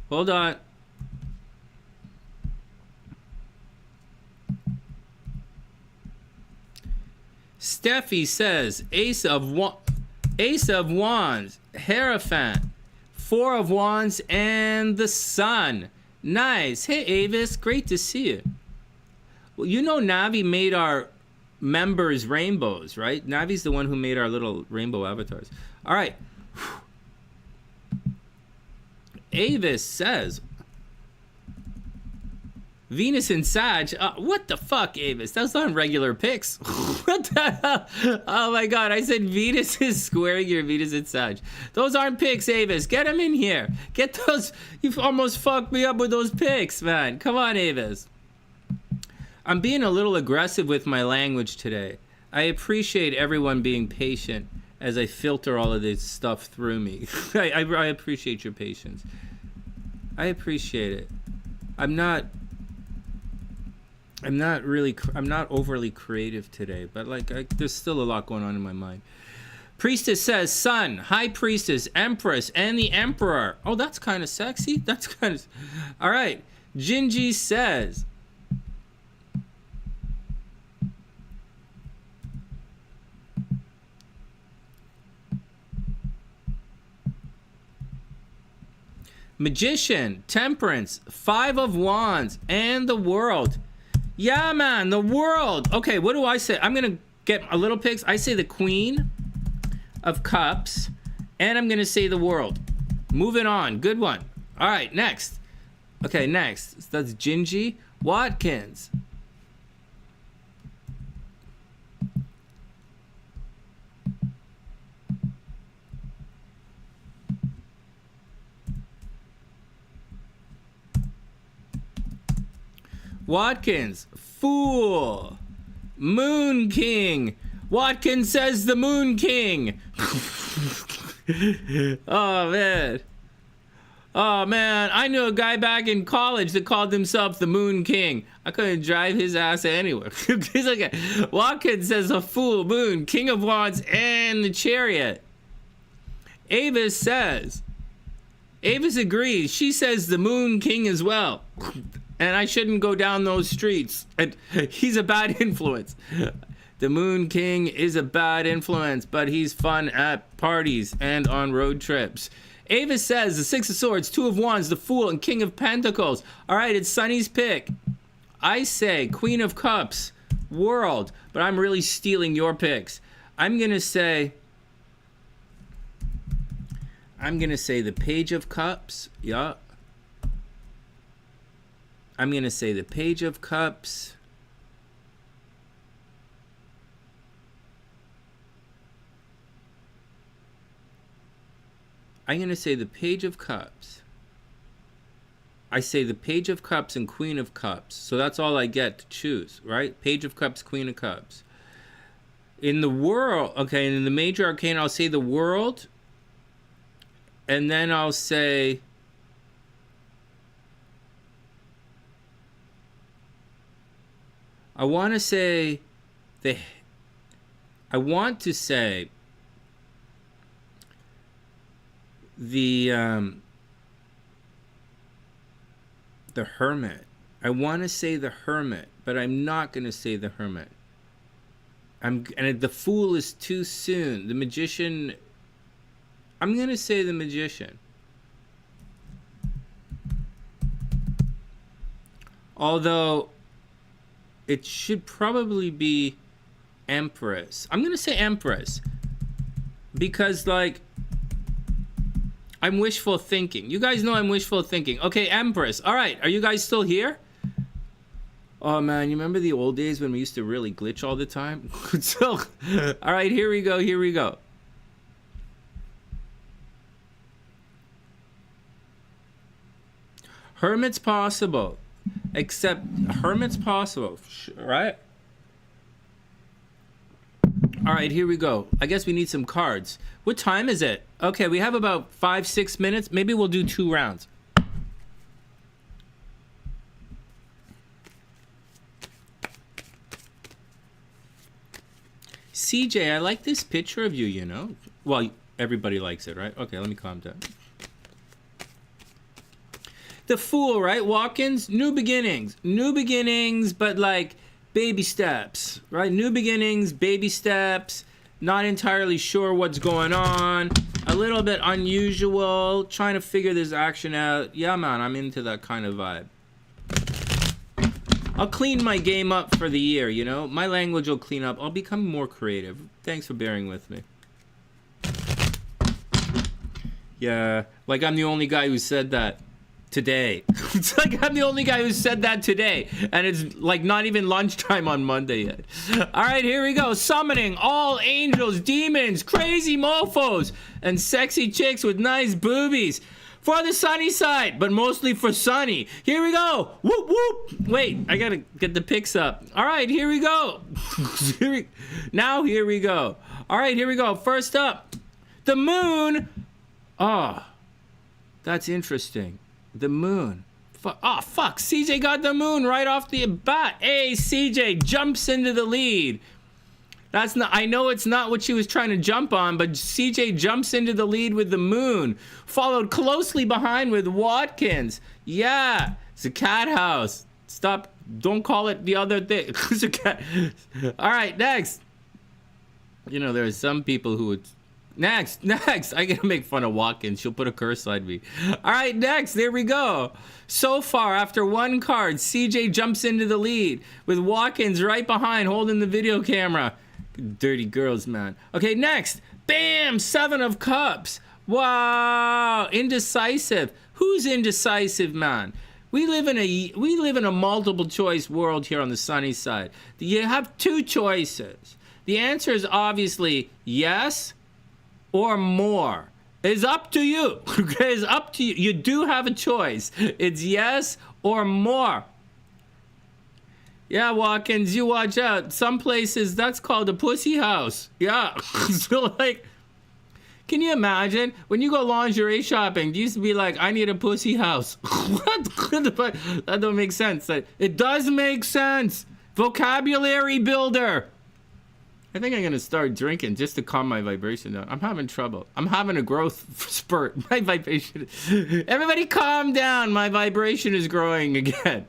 Hold on. Steffi says Ace of Wands, Hierophant, 4 of Wands, and the Sun. Nice. Hey Avis, great to see you. Well, you know Navi made our members rainbows, right? Navi's the one who made our little rainbow avatars. All right. Avis says Venus in Sag. What the fuck, Avis? Those aren't regular picks. What the hell? Oh my god, I said Venus is squaring your Venus in Sag. Those aren't picks, Avis. Get them in here. Get those. You've almost fucked me up with those picks, man. Come on, Avis. I'm being a little aggressive with my language today. I appreciate everyone being patient as I filter all of this stuff through me. I appreciate your patience. I appreciate it. I'm not overly creative today, but like there's still a lot going on in my mind. Priestess says Sun, High Priestess, Empress, and the Emperor. Oh, that's kind of sexy. That's kind of... All right. Gingie says Magician, Temperance, 5 of Wands, and the World. Yeah, man, the World. Okay, what do I say? I'm going to get a little picks. I say the Queen of Cups, and I'm going to say the World. Moving on. Good one. All right, next. Okay, next. That's Gingie. Watkins. Watkins, Fool, Moon King. Watkins says the Moon King. Oh, man. Oh, man. I knew a guy back in college that called himself the Moon King. I couldn't drive his ass anywhere. He's like, Watkins says a Fool, Moon, King of Wands, and the Chariot. Avis says, Avis agrees. She says the Moon King as well. and I shouldn't go down those streets. And he's a bad influence. The Moon King is a bad influence, but he's fun at parties and on road trips. Avis says the Six of Swords, Two of Wands, the Fool, and King of Pentacles. All right, it's Sonny's pick. I say Queen of Cups, World, but I'm really stealing your picks. I'm gonna say the Page of Cups. Yeah. I'm gonna say the Page of Cups. I'm going to say the Page of Cups. I say the Page of Cups and Queen of Cups. So that's all I get to choose, right? Page of Cups, Queen of Cups. In the World, okay, in the Major Arcana, I'll say the World. And then I'll say... I want to say the Hermit. I want to say the Hermit, but I'm not going to say the Hermit. And the Fool is too soon. The Magician, I'm going to say the Magician. Although it should probably be Empress. I'm going to say Empress because, like, I'm wishful thinking. You guys know I'm wishful thinking. Okay, Empress. All right, are you guys still here? Oh, man, you remember the old days when we used to really glitch all the time? So, all right, here we go. Hermit's possible. Except, Hermit's possible, right? All right, here we go. I guess we need some cards. What time is it? Okay, we have about 5-6 minutes. Maybe we'll do 2 rounds. CJ, I like this picture of you, you know? Well, everybody likes it, right? Okay, let me calm down. The Fool, right? Watkins, new beginnings. New beginnings, but like baby steps, right? New beginnings, baby steps. Not entirely sure what's going on. A little bit unusual. Trying to figure this action out. Yeah, man, I'm into that kind of vibe. I'll clean my game up for the year, you know? My language will clean up. I'll become more creative. Thanks for bearing with me. Yeah, like I'm the only guy who said that today. It's like I'm the only guy who said that today. And it's like not even lunchtime on Monday yet. All right, here we go. Summoning all angels, demons, crazy mofos, and sexy chicks with nice boobies. For the sunny side, but mostly for Sonny. Here we go. Whoop, whoop. Wait, I gotta get the pics up. All right, here we go. Now here we go. All right, here we go. First up, the moon. Oh, that's interesting. The moon. Oh, fuck. CJ got the moon right off the bat. Hey, CJ jumps into the lead. That's not, I know it's not what she was trying to jump on, but CJ jumps into the lead with the moon, followed closely behind with Watkins. Yeah, it's a cat house. Stop, don't call it the other thing. It's a cat. All right, next. You know, there are some people who would, next, I gotta make fun of Watkins. She'll put a curse on me. All right, next, there we go. So far, after one card, CJ jumps into the lead with Watkins right behind holding the video camera. Dirty girls, man. Okay, next. Bam! 7 of Cups. Wow! Indecisive. Who's indecisive, man? We live in a multiple choice world here on the sunny side. You have 2 choices. The answer is obviously yes or more. It's up to you. Okay, it's up to you. You do have a choice. It's yes or more. Yeah, Watkins, you watch out. Some places, that's called a pussy house. Yeah. So, like, can you imagine? When you go lingerie shopping, you used to be like, I need a pussy house. What? That don't make sense. It does make sense. Vocabulary builder. I think I'm going to start drinking just to calm my vibration down. I'm having trouble. I'm having a growth spurt. My vibration. Everybody calm down. My vibration is growing again.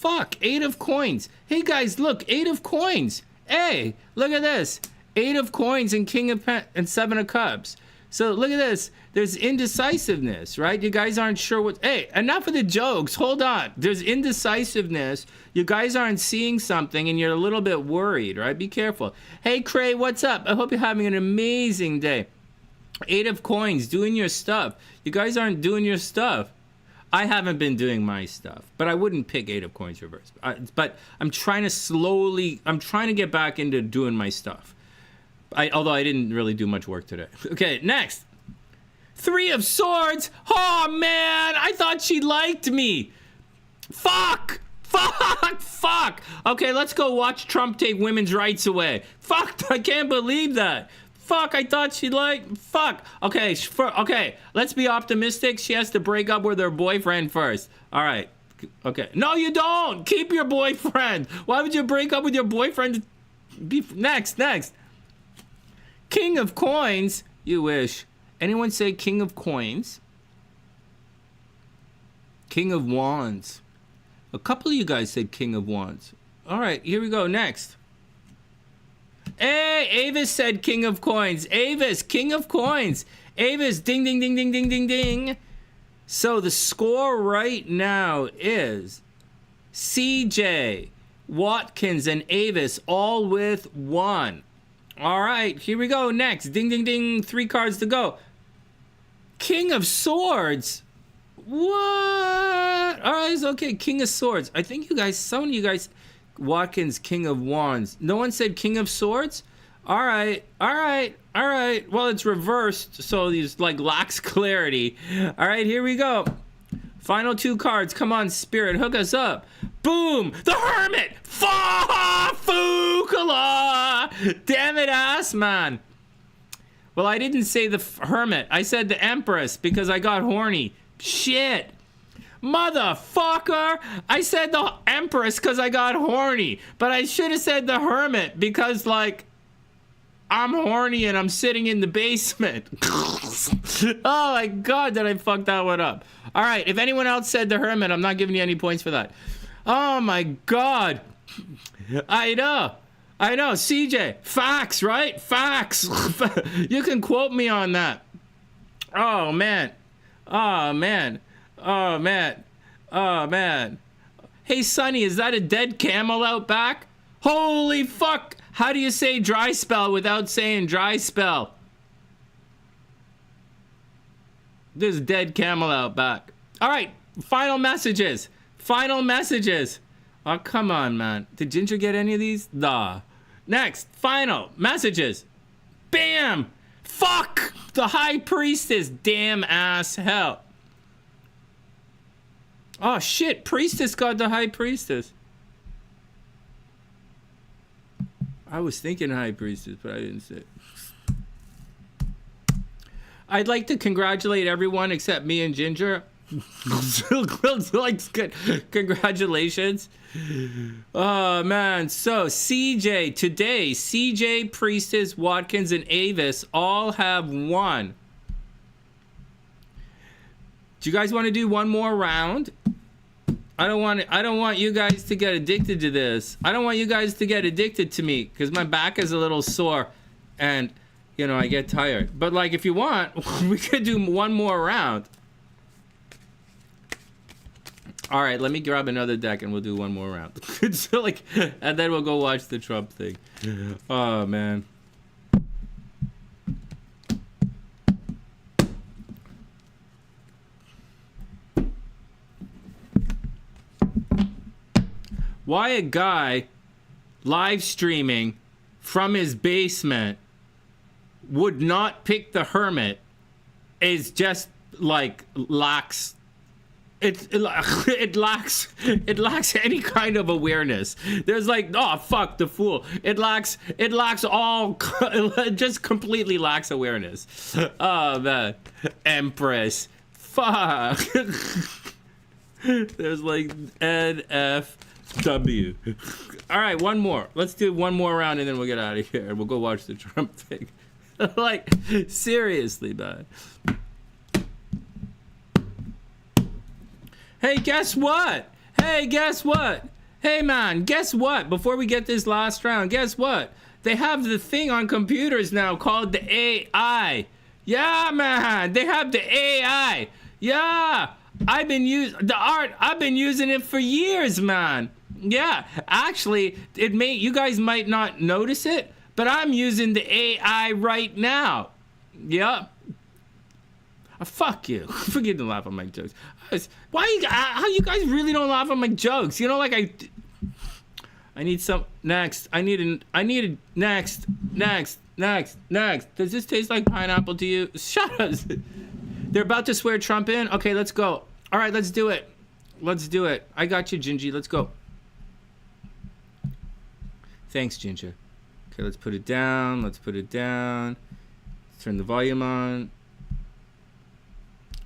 fuck? 8 of coins. Hey guys, look, 8 of coins. Hey, look at this. 8 of coins and King of and 7 of cups. So look at this. There's indecisiveness, right? You guys aren't sure what... Hey, enough of the jokes. Hold on. There's indecisiveness. You guys aren't seeing something and you're a little bit worried, right? Be careful. Hey, Cray, what's up? I hope you're having an amazing day. 8 of coins, doing your stuff. You guys aren't doing your stuff. I haven't been doing my stuff, but I wouldn't pick 8 of coins reverse. But I'm trying to get back into doing my stuff. Although I didn't really do much work today. Okay, next. 3 of swords. Oh, man. I thought she liked me. Fuck. Fuck. Fuck. Okay, let's go watch Trump take women's rights away. Fuck. I can't believe that. Fuck. I thought she liked... Fuck. Okay. Okay. Let's be optimistic. She has to break up with her boyfriend first. All right. Okay. No, you don't. Keep your boyfriend. Why would you break up with your boyfriend? Next. King of coins. You wish. Anyone say King of coins? King of wands. A couple of you guys said King of wands. All right, here we go. Next. Hey, Avis said King of coins. Avis, King of coins. Avis, ding, ding, ding, ding, ding, ding, ding. So the score right now is CJ, Watkins, and Avis all with 1. All right, here we go. Next. Ding, ding, ding. 3 cards to go. King of swords. What? All right, it's okay. King of swords. I think you guys, some of you guys, Watkins, King of wands. No one said King of swords? All right. Well, it's reversed, so these like lacks clarity. All right, here we go. Final 2 cards. Come on, Spirit, hook us up. Boom! The Hermit! Fukala! Damn it, ass man. Well, I didn't say the Hermit. I said the Empress because I got horny. Shit. Motherfucker! I said the Empress because I got horny. But I should have said the Hermit because, like, I'm horny and I'm sitting in the basement. Oh my god, did I fuck that one up. All right, if anyone else said the Hermit, I'm not giving you any points for that. Oh my god. I know. CJ, facts, right? Facts. You can quote me on that. Oh man. Hey Sonny, is that a dead camel out back? Holy fuck. How do you say dry spell without saying dry spell? There's a dead camel out back. All right, final messages. Oh, come on, man. Did Ginger get any of these? Nah. Next, final messages. Bam! Fuck! The High Priestess. Damn ass hell. Oh, shit. Priestess got the High Priestess. I was thinking High Priestess, but I didn't say it. I'd like to congratulate everyone except me and Ginger. Like, good. Congratulations. Oh man. So CJ today, CJ, Priestess, Watkins, and Avis all have 1. Do you guys want to do one more round? I don't want you guys to get addicted to this. I don't want you guys to get addicted to me because my back is a little sore and you know I get tired. But like if you want, we could do one more round. All right, let me grab another deck and we'll do one more round. So like, and then we'll go watch the Trump thing. Oh man. Why a guy live streaming from his basement would not pick the Hermit is just like lacks. It lacks any kind of awareness. There's like, oh fuck the fool. It lacks all. It just completely lacks awareness. Oh man, Empress. Fuck. There's like NFW. All right, one more. Let's do one more round and then we'll get out of here and we'll go watch the Trump thing. Like seriously, man. Hey, guess what? Hey, man, guess what? Before we get this last round, guess what? They have the thing on computers now called the AI. Yeah, man, they have the AI. Yeah, I've been using it for years, man. Yeah, actually, you guys might not notice it, but I'm using the AI right now. Yeah. Fuck you. Forget to laugh at my jokes. How you guys really don't laugh at my jokes? You know, like I need some next. I need next. Does this taste like pineapple to you? Shut up. They're about to swear Trump in. Okay, let's go. All right, let's do it. Let's do it. I got you, Gingie. Let's go. Thanks, Ginger. Okay, let's put it down. Let's put it down. Let's turn the volume on.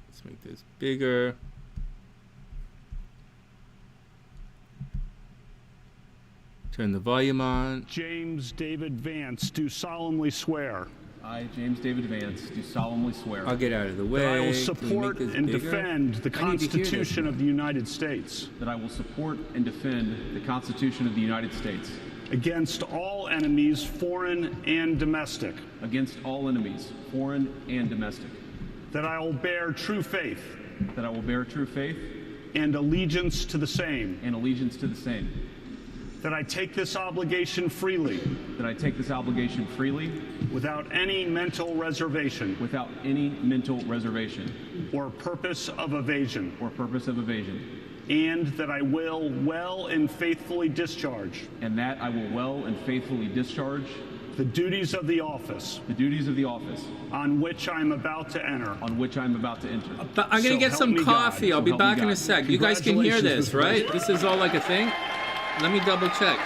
Let's make this bigger. Turn the volume on. James David Vance, do solemnly swear. I, James David Vance, do solemnly swear. I'll get out of the way. That I will support and defend the Constitution of the United States. That I will support and defend the Constitution of the United States. Against all enemies, foreign and domestic. Against all enemies, foreign and domestic. That I will bear true faith. That I will bear true faith. And allegiance to the same. And allegiance to the same. That I take this obligation freely. That I take this obligation freely. Without any mental reservation. Without any mental reservation. Or purpose of evasion. Or purpose of evasion. And that I will well and faithfully discharge. And that I will well and faithfully discharge. The duties of the office. The duties of the office. On which I am about to enter. On which I am about to enter. But I'm going to get some coffee. I'll be back in a sec. You guys can hear this, right? This is all like a thing? Let me double check.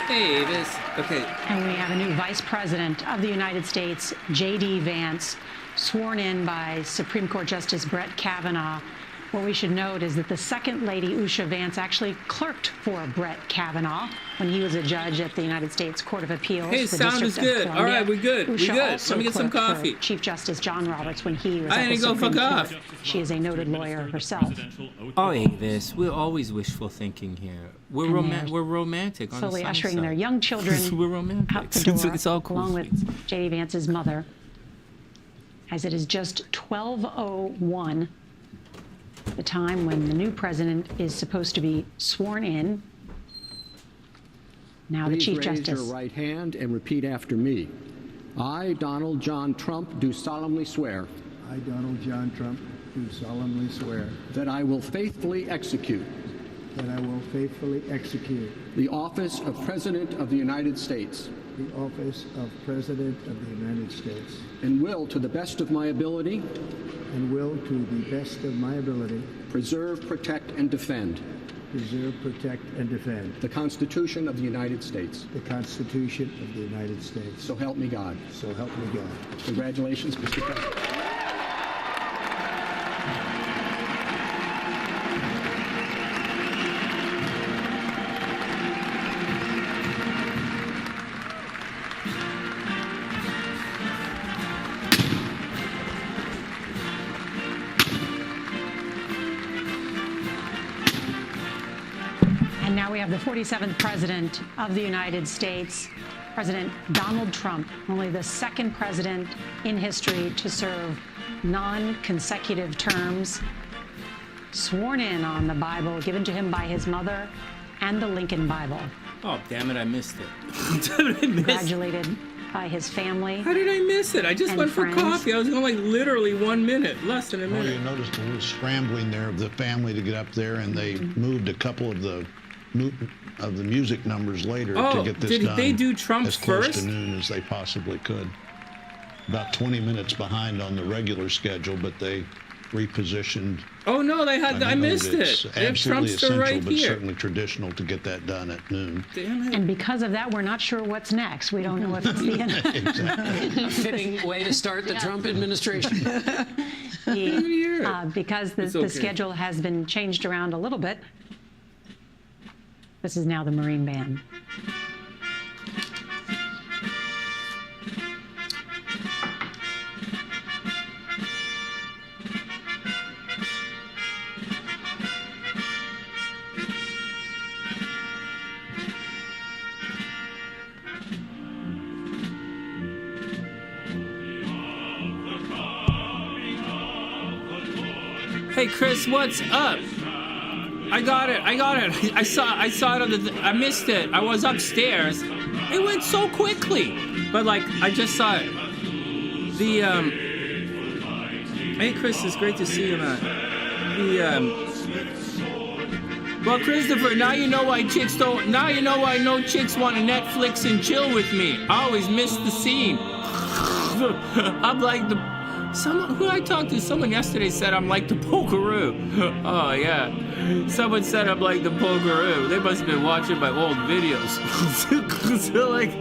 Hey, Avis. Okay. And we have a new Vice President of the United States, J.D. Vance, sworn in by Supreme Court Justice Brett Kavanaugh. What we should note is that the second lady, Usha Vance, actually clerked for Brett Kavanaugh when he was a judge at the United States Court of Appeals. Hey, sound is good. All right, we're good. We're good. Let me get some coffee. Chief Justice John Roberts when he was I at the ain't go Supreme fuck Court. off. She is a noted lawyer herself. Oh, Avis, we're always wishful thinking here. We're romantic on Slowly the ushering their young children we're romantic. out the door, It's all cool. along with J.D. Vance's mother, as it is just 12:01. The time when the new president is supposed to be sworn in. Now the Chief Justice. Please raise your right hand and repeat after me. I, Donald John Trump, do solemnly swear. I, Donald John Trump, do solemnly swear. That I will faithfully execute. That I will faithfully execute. The office of President of the United States. The office of President of the United States. And will, to the best of my ability. And will, to the best of my ability. Preserve, protect, and defend. Preserve, protect, and defend. The Constitution of the United States. The Constitution of the United States. So help me God. So help me God. Congratulations, Mr. President. And now we have the 47th President of the United States, President Donald Trump, only the second president in history to serve non-consecutive terms, sworn in on the Bible given to him by his mother and the Lincoln Bible. Oh, damn it, I missed it. Congratulated by his family. How did I miss it? I just went friends. for coffee. I was going like literally 1 minute, less than a Well, minute. you noticed a little scrambling there of the family to get up there, and they moved a couple of the music numbers later to get this done. Did they do Trump as close first? to noon as they possibly could. About 20 minutes behind on the regular schedule, but they repositioned. Oh no, they had. I missed it. It's They have absolutely Trumpster essential, right but here. certainly traditional to get that done at noon. Damn it. And because of that, we're not sure what's next. We don't know if it's the end. Exactly. Fitting way to start the Trump administration. Because It's the okay. schedule has been changed around a little bit. This is now the Marine Band. Hey, Chris, what's up? I got it. I saw it on the. I missed it. I was upstairs. It went so quickly, but like I just saw it. Hey, Chris, it's great to see you, man. Well, Christopher, now you know why chicks don't. Now you know why no chicks want to Netflix and chill with me. I always miss the scene. I'm like the. Someone who I talked to, someone yesterday said I'm like the pokeroo. Oh yeah, someone said I'm like the pokeroo. They must have been watching my old videos. So like,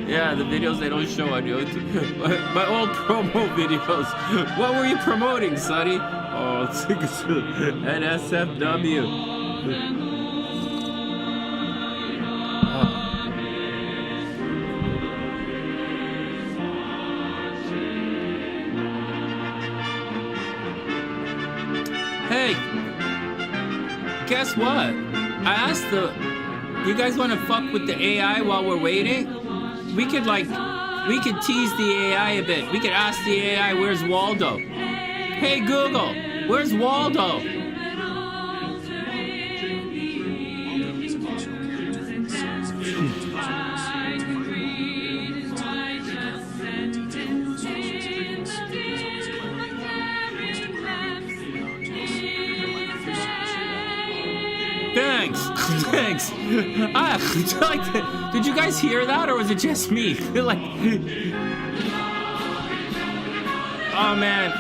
yeah, the videos they don't show on YouTube. My old promo videos. What were you promoting, Sonny? Oh, NSFW. Hey, guess what? I asked you guys want to fuck with the AI while we're waiting? We could tease the AI a bit. We could ask the AI, where's Waldo? Hey Google, where's Waldo? Thanks. Did you guys hear that, or was it just me? Like, oh man,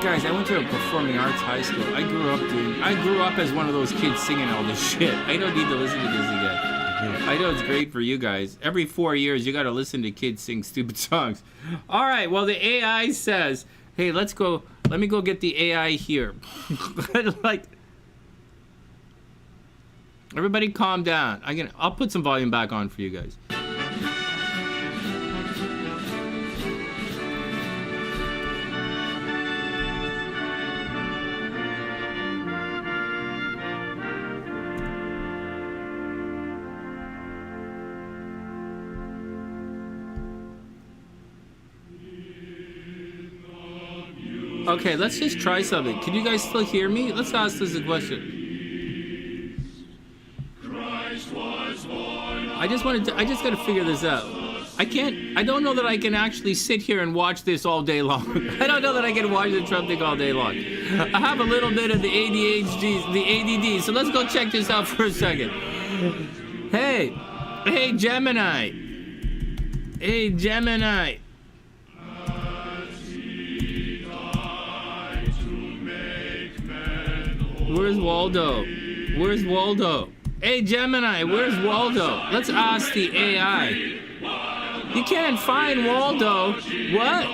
guys, I went to a performing arts high school. I grew up as one of those kids singing all this shit. I don't need to listen to this again. I know it's great for you guys. Every 4 years, you got to listen to kids sing stupid songs. All right. Well, the AI says, "Hey, let's go. Let me go get the AI here." Like. Everybody calm down. I'll put some volume back on for you guys. Okay, let's just try something. Can you guys still hear me? Let's ask this a question. I just gotta figure this out. I don't know that I can actually sit here and watch this all day long. I don't know that I can watch the Trump thing all day long. I have a little bit of the ADHD, the ADD, so let's go check this out for a second. Hey Gemini. Hey Gemini. Where's Waldo? Hey Gemini, where's Waldo? Let's ask the AI. You can't find Waldo. What?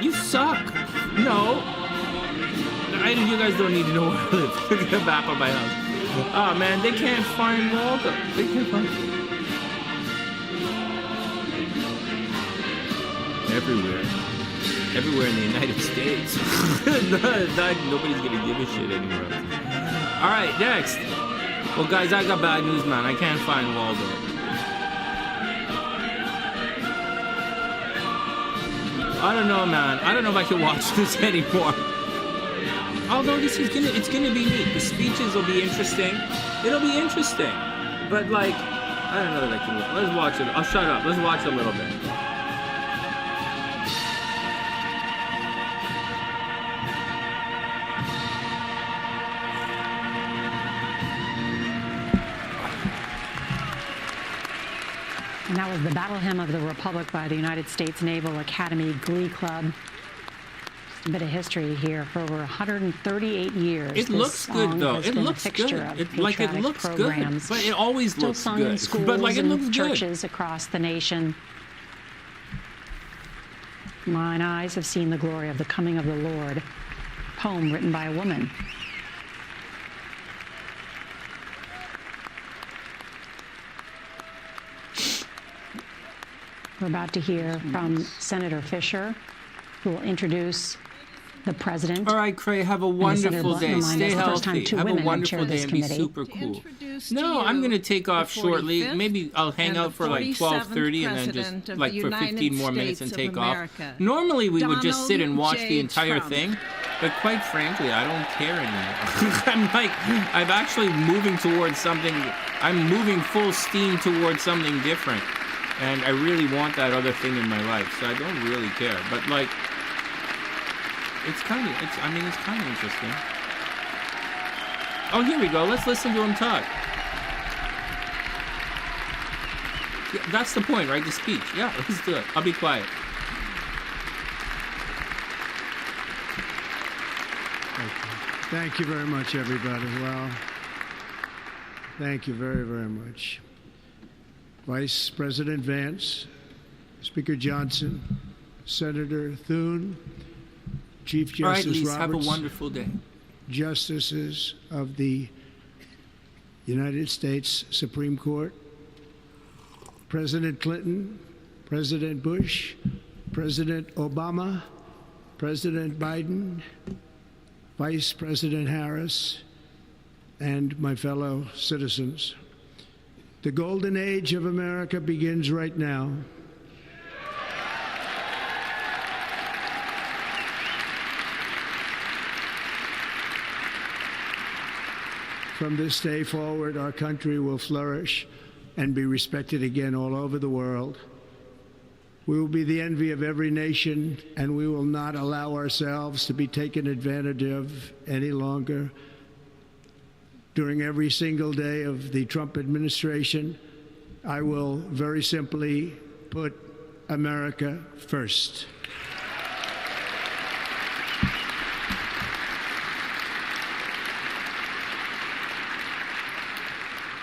You suck. No. You guys don't need to know where I live. Look at the map of my house. Oh man, they can't find Waldo. They can't find everywhere in the United States. Nobody's gonna give a shit anymore. All right, next. Well, guys, I got bad news, man. I can't find Waldo. I don't know, man. I don't know if I can watch this anymore. Although it's gonna be neat. The speeches will be interesting. It'll be interesting. But like, I don't know that I can. Let's watch it. I'll shut up. Let's watch a little bit. And that was the Battle Hymn of the Republic by the United States Naval Academy Glee Club. Just a bit of history here. For over 138 years, it looks good, though. It looks good. It looks good, but it always looks good. In schools but like it looks and good. Churches across the nation. Mine eyes have seen the glory of the coming of the Lord. Poem written by a woman. We're about to hear from Senator Fisher, who will introduce the president. All right, Cray, have a wonderful day. Stay healthy. Have a wonderful day and be super cool. No, I'm going to take off shortly. Maybe I'll hang out for like 12:30 and then just like for 15 more minutes and take off. Normally we would just sit and watch the entire thing, but quite frankly, I don't care anymore. I'm actually moving towards something. I'm moving full steam towards something different. And I really want that other thing in my life, so I don't really care. But like, it's kind of interesting. Oh, here we go. Let's listen to him talk. Yeah, that's the point, right? The speech. Yeah, let's do it. I'll be quiet. Thank you very much, everybody. Well, thank you very, very much. Vice President Vance, Speaker Johnson, Senator Thune, Chief Justice All right, Lise, Roberts, have a wonderful day. Justices of the United States Supreme Court, President Clinton, President Bush, President Obama, President Biden, Vice President Harris, and my fellow citizens. The golden age of America begins right now. From this day forward, our country will flourish and be respected again all over the world. We will be the envy of every nation, and we will not allow ourselves to be taken advantage of any longer. During every single day of the Trump administration, I will very simply put America first.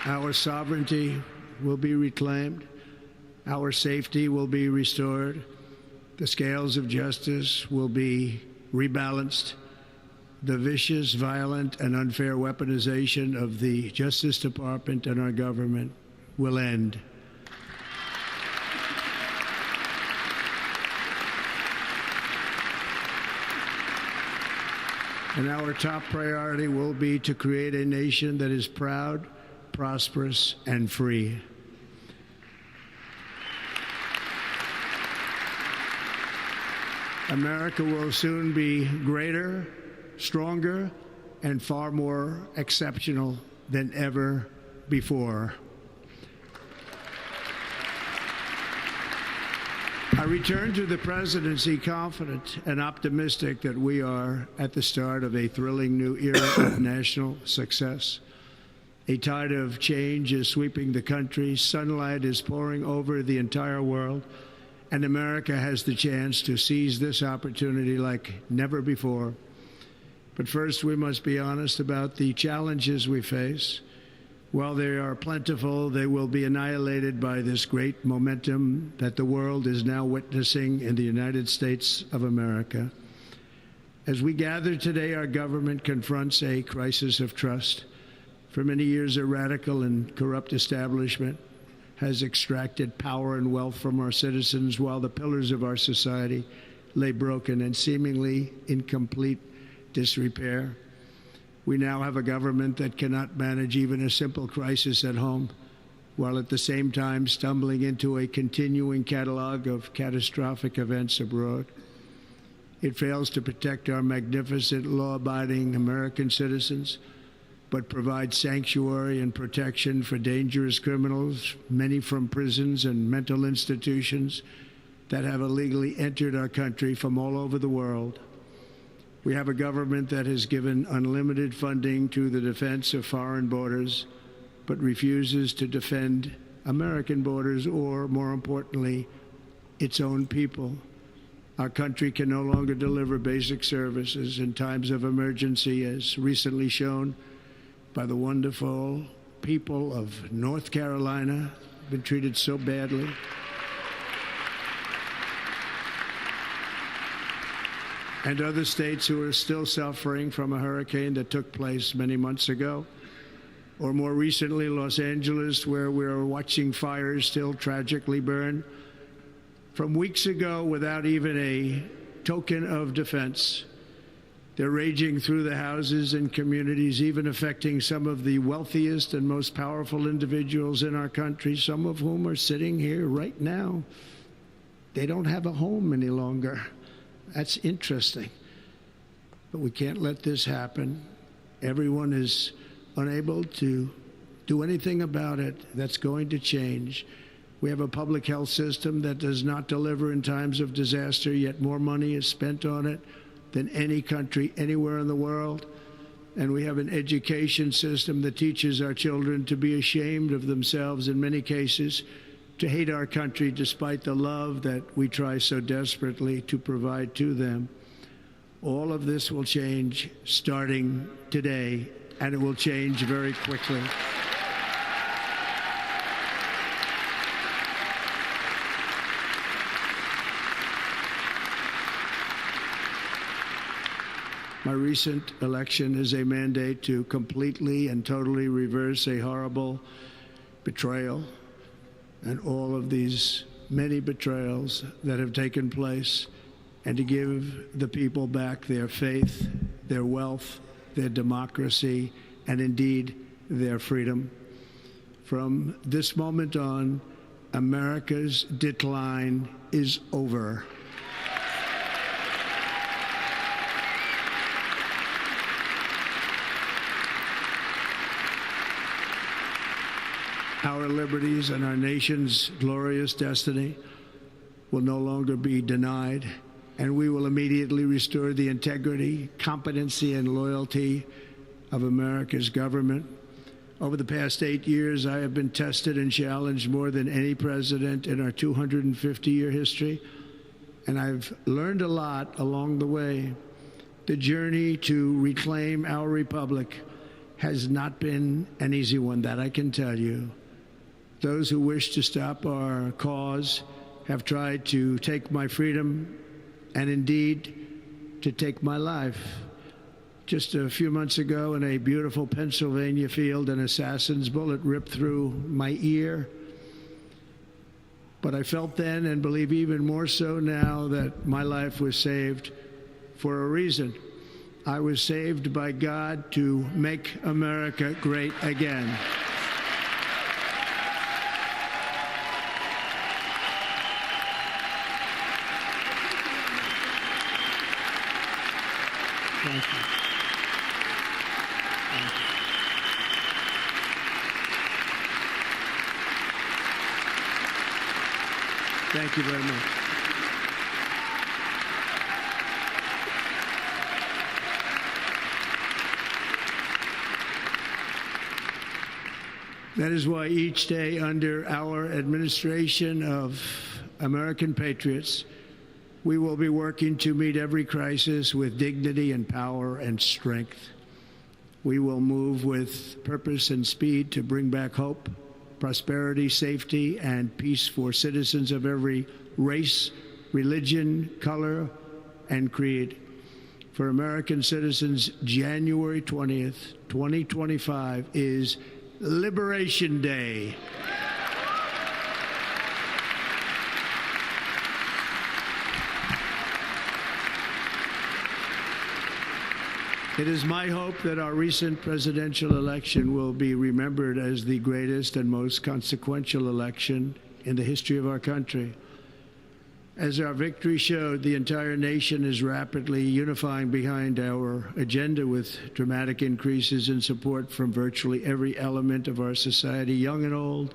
Our sovereignty will be reclaimed. Our safety will be restored. The scales of justice will be rebalanced. The vicious, violent, and unfair weaponization of the Justice Department and our government will end. And our top priority will be to create a nation that is proud, prosperous, and free. America will soon be greater, stronger, and far more exceptional than ever before. I return to the presidency confident and optimistic that we are at the start of a thrilling new era of national success. A tide of change is sweeping the country. Sunlight is pouring over the entire world, and America has the chance to seize this opportunity like never before. But first, we must be honest about the challenges we face. While they are plentiful, they will be annihilated by this great momentum that the world is now witnessing in the United States of America. As we gather today, our government confronts a crisis of trust. For many years, a radical and corrupt establishment has extracted power and wealth from our citizens while the pillars of our society lay broken and seemingly in complete disrepair. We now have a government that cannot manage even a simple crisis at home, while at the same time stumbling into a continuing catalog of catastrophic events abroad. It fails to protect our magnificent, law-abiding American citizens, but provides sanctuary and protection for dangerous criminals, many from prisons and mental institutions that have illegally entered our country from all over the world. We have a government that has given unlimited funding to the defense of foreign borders, but refuses to defend American borders or, more importantly, its own people. Our country can no longer deliver basic services in times of emergency, as recently shown by the wonderful people of North Carolina, been treated so badly. And other states who are still suffering from a hurricane that took place many months ago. Or more recently, Los Angeles, where we're watching fires still tragically burn. From weeks ago, without even a token of defense, They're raging through the houses and communities, even affecting some of the wealthiest and most powerful individuals in our country, some of whom are sitting here right now. They don't have a home any longer. That's interesting. But we can't let this happen. Everyone is unable to do anything about it. That's going to change. We have a public health system that does not deliver in times of disaster, yet more money is spent on it than any country anywhere in the world. And we have an education system that teaches our children to be ashamed of themselves in many cases, to hate our country despite the love that we try so desperately to provide to them. All of this will change starting today, and it will change very quickly. My recent election is a mandate to completely and totally reverse a horrible betrayal and all of these many betrayals that have taken place, and to give the people back their faith, their wealth, their democracy, and indeed their freedom. From this moment on, America's decline is over. Our liberties and our nation's glorious destiny will no longer be denied, and we will immediately restore the integrity, competency, and loyalty of America's government. Over the past 8 years, I have been tested and challenged more than any president in our 250-year history, and I've learned a lot along the way. The journey to reclaim our republic has not been an easy one, that I can tell you. Those who wish to stop our cause have tried to take my freedom and indeed to take my life. Just a few months ago in a beautiful Pennsylvania field, an assassin's bullet ripped through my ear. But I felt then, and believe even more so now, that my life was saved for a reason. I was saved by God to make America great again. Thank you. Thank you very much. That is why each day under our administration of American patriots, we will be working to meet every crisis with dignity and power and strength. We will move with purpose and speed to bring back hope, prosperity, safety, and peace for citizens of every race, religion, color, and creed. For American citizens, January 20th, 2025 is Liberation Day. It is my hope that our recent presidential election will be remembered as the greatest and most consequential election in the history of our country. As our victory showed, the entire nation is rapidly unifying behind our agenda with dramatic increases in support from virtually every element of our society, young and old,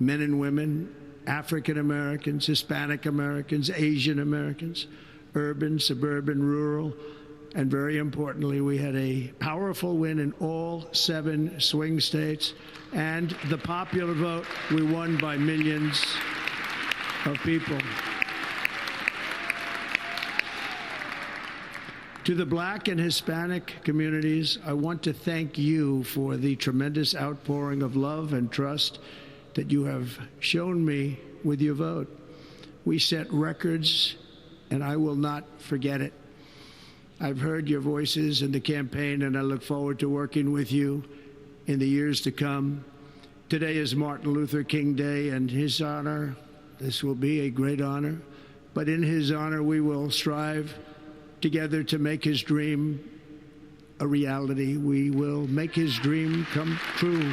men and women, African Americans, Hispanic Americans, Asian Americans, urban, suburban, rural. And very importantly, we had a powerful win in all 7 swing states. And the popular vote, we won by millions of people. To the Black and Hispanic communities, I want to thank you for the tremendous outpouring of love and trust that you have shown me with your vote. We set records, and I will not forget it. I've heard your voices in the campaign, and I look forward to working with you in the years to come. Today is Martin Luther King Day, and his honor, this will be a great honor, but in his honor we will strive together to make his dream a reality. We will make his dream come true.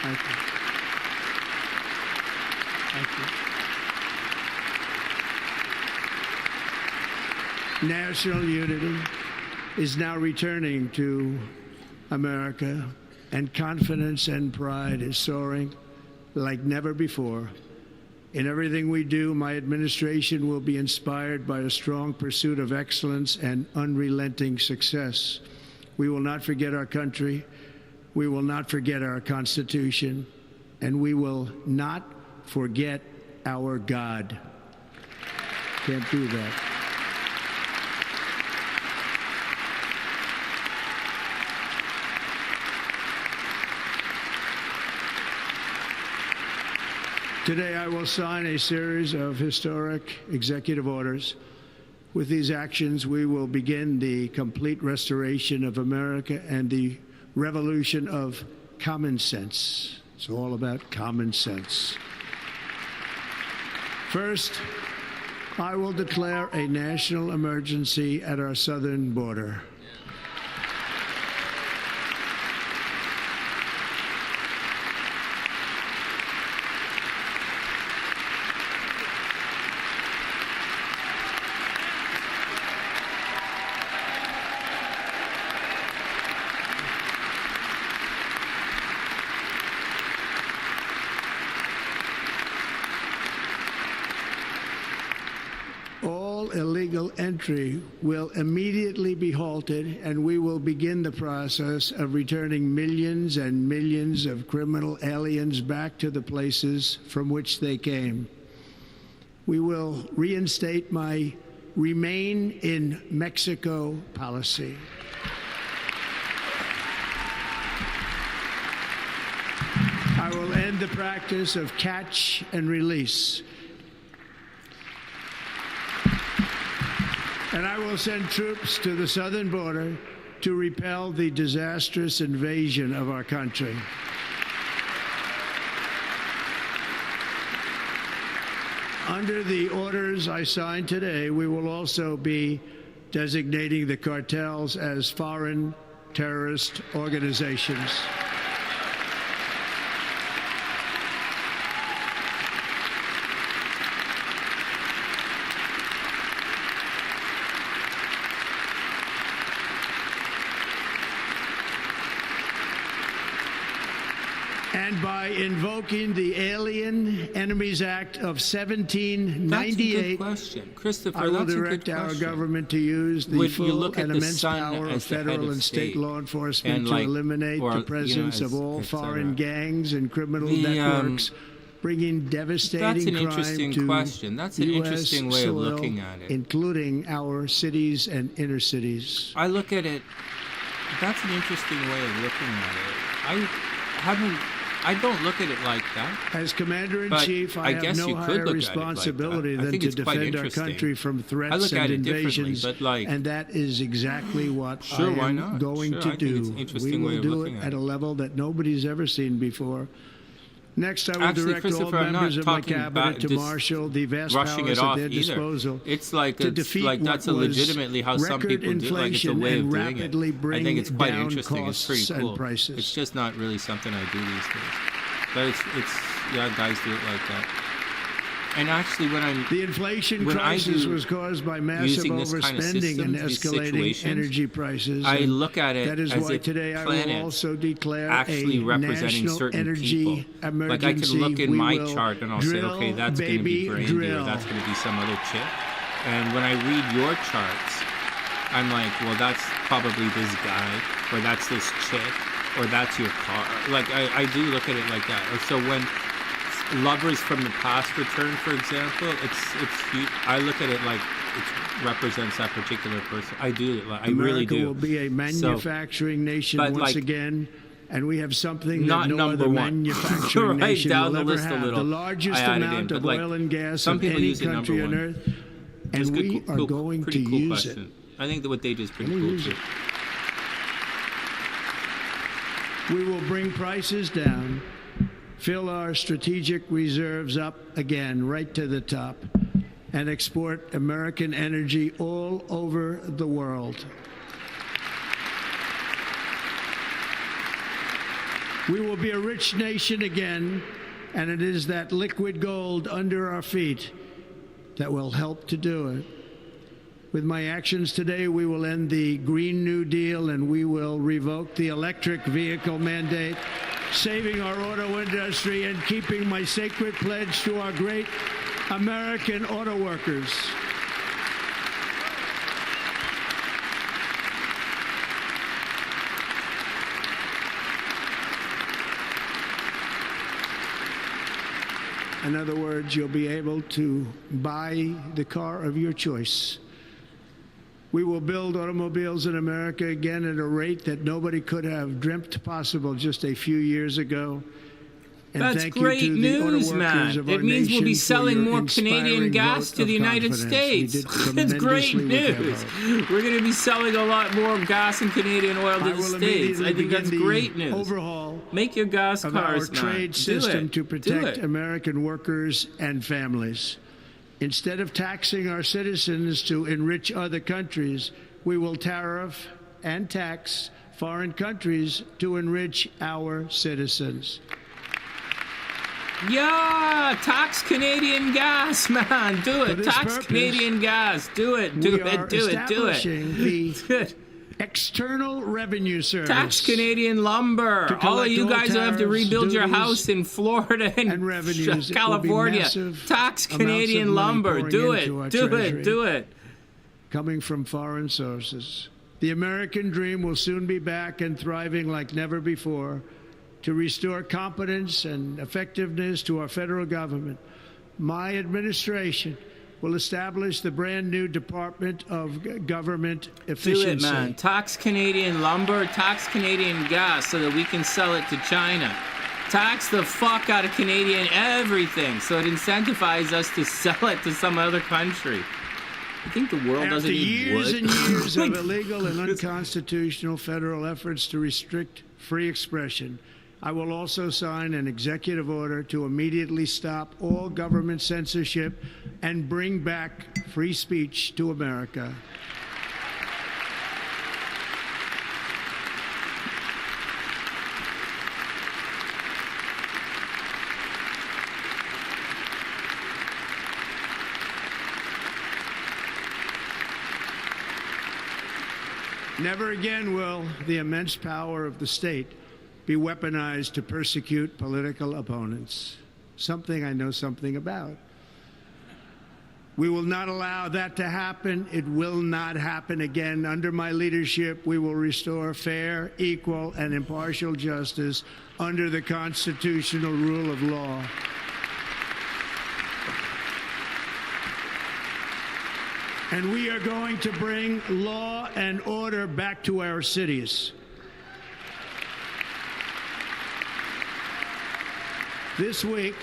Thank you. Thank you. National unity is now returning to America, and confidence and pride is soaring like never before. In everything we do, my administration will be inspired by a strong pursuit of excellence and unrelenting success. We will not forget our country. We will not forget our Constitution, and we will not forget our God. Can't do that. Today, I will sign a series of historic executive orders. With these actions, we will begin the complete restoration of America and the revolution of common sense. It's all about common sense. First, I will declare a national emergency at our southern border. Illegal entry will immediately be halted, and we will begin the process of returning millions and millions of criminal aliens back to the places from which they came. We will reinstate my Remain in Mexico policy. I will end the practice of catch and release. And I will send troops to the southern border to repel the disastrous invasion of our country. Under the orders I signed today, we will also be designating the cartels as foreign terrorist organizations. And by invoking the Alien Enemies Act of 1798, that's a good question. Christopher, I will that's direct a good our question. government to use the full and immense power of federal and state law enforcement to eliminate the presence of all foreign gangs and criminal networks, bringing devastating crime to question. That's an interesting way of looking at it, including our cities and inner cities. I look at it. That's an interesting way of looking at it. I don't look at it like that. As Commander-in-Chief, I have no higher responsibility than to defend our country from threats and invasions, and that is exactly what I am going to do. We will do it at a level that nobody's ever seen before. Next, I will direct all members of my cabinet to marshal the vast powers at their disposal. It's like that's legitimately how some people do it. Like it's a way of doing it. I think it's quite interesting. It's pretty cool. It's just not really something I do these days. But it's yeah, guys do it like that. And actually, the inflation crisis was caused by massive overspending and escalating energy prices. I look at it that is as why if today I will also declare actually representing certain people. Like I can look in my chart and I'll say, okay, that's going to be Brandy or that's going to be some other chick. And when I read your charts, I'm like, well, that's probably this guy, or that's this chick, or that's your car. Like I do look at it like that. So when lovers from the past return, for example, I look at it like it represents that particular person. I do. I really do. America will be a manufacturing nation once again, and we have something that no other manufacturing nation will ever have. The largest amount of oil and gas of any country on earth, and we are going to use it. I think that what they do is pretty cool too. We will bring prices down, fill our strategic reserves up again, right to the top, and export American energy all over the world. We will be a rich nation again, and it is that liquid gold under our feet that will help to do it. With my actions today, we will end the Green New Deal and we will revoke the electric vehicle mandate, saving our auto industry and keeping my sacred pledge to our great American auto workers. In other words, you'll be able to buy the car of your choice. We will build automobiles in America again at a rate that nobody could have dreamt possible just a few years ago. And that's thank great you to the auto news, workers man. of It our means we'll be nation selling for your more Canadian inspiring gas vote to the of United confidence. States. We did It's great tremendously with that news. vote. We're going to be selling a lot more gas and Canadian oil to I the will States. I think immediately that's begin the great news. overhaul Make your gas of cars, our man. trade Do system it. to Do protect it. American workers and families. Instead of taxing our citizens to enrich other countries, we will tariff and tax foreign countries to enrich our citizens. Yeah, tax Canadian gas, man. Do For it. this Tax purpose, Canadian gas. Do it. Do we it. are Do it. Do it. establishing the Good. External Revenue Service. Tax Canadian lumber. To All of collect you all guys who have to tariffs, rebuild your duties, house in Florida and revenues. It will be California. massive Tax amounts of Canadian money lumber. pouring Do into our it. Do treasury, it. Do it. coming from foreign sources. The American dream will soon be back and thriving like never before to restore competence and effectiveness to our federal government. My administration will establish the brand new Department of Government Efficiency. Do it, man. Tax Canadian lumber, tax Canadian gas so that we can sell it to China. Tax the fuck out of Canadian everything so it incentivizes us to sell it to some other country. I think the world doesn't need wood. After years and years of illegal and unconstitutional federal efforts to restrict free expression, I will also sign an executive order to immediately stop all government censorship and bring back free speech to America. Never again will the immense power of the state be weaponized to persecute political opponents, something I know something about. We will not allow that to happen. It will not happen again. Under my leadership, we will restore fair, equal, and impartial justice under the constitutional rule of law. And we are going to bring law and order back to our cities. This week,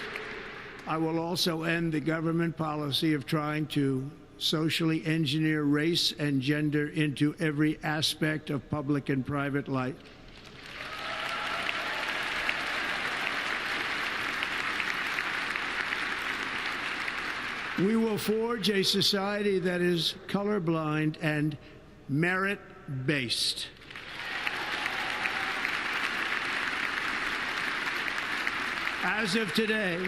I will also end the government policy of trying to socially engineer race and gender into every aspect of public and private life. We will forge a society that is colorblind and merit-based. As of today,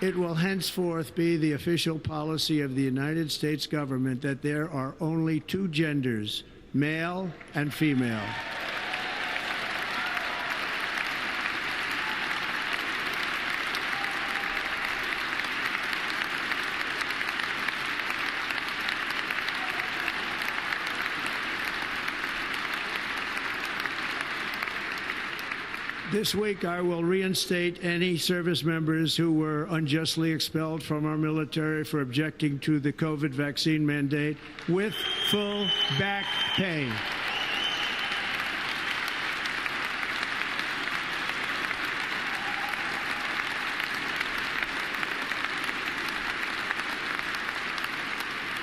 it will henceforth be the official policy of the United States government that there are only two genders, male and female. This week, I will reinstate any service members who were unjustly expelled from our military for objecting to the COVID vaccine mandate with full back pay.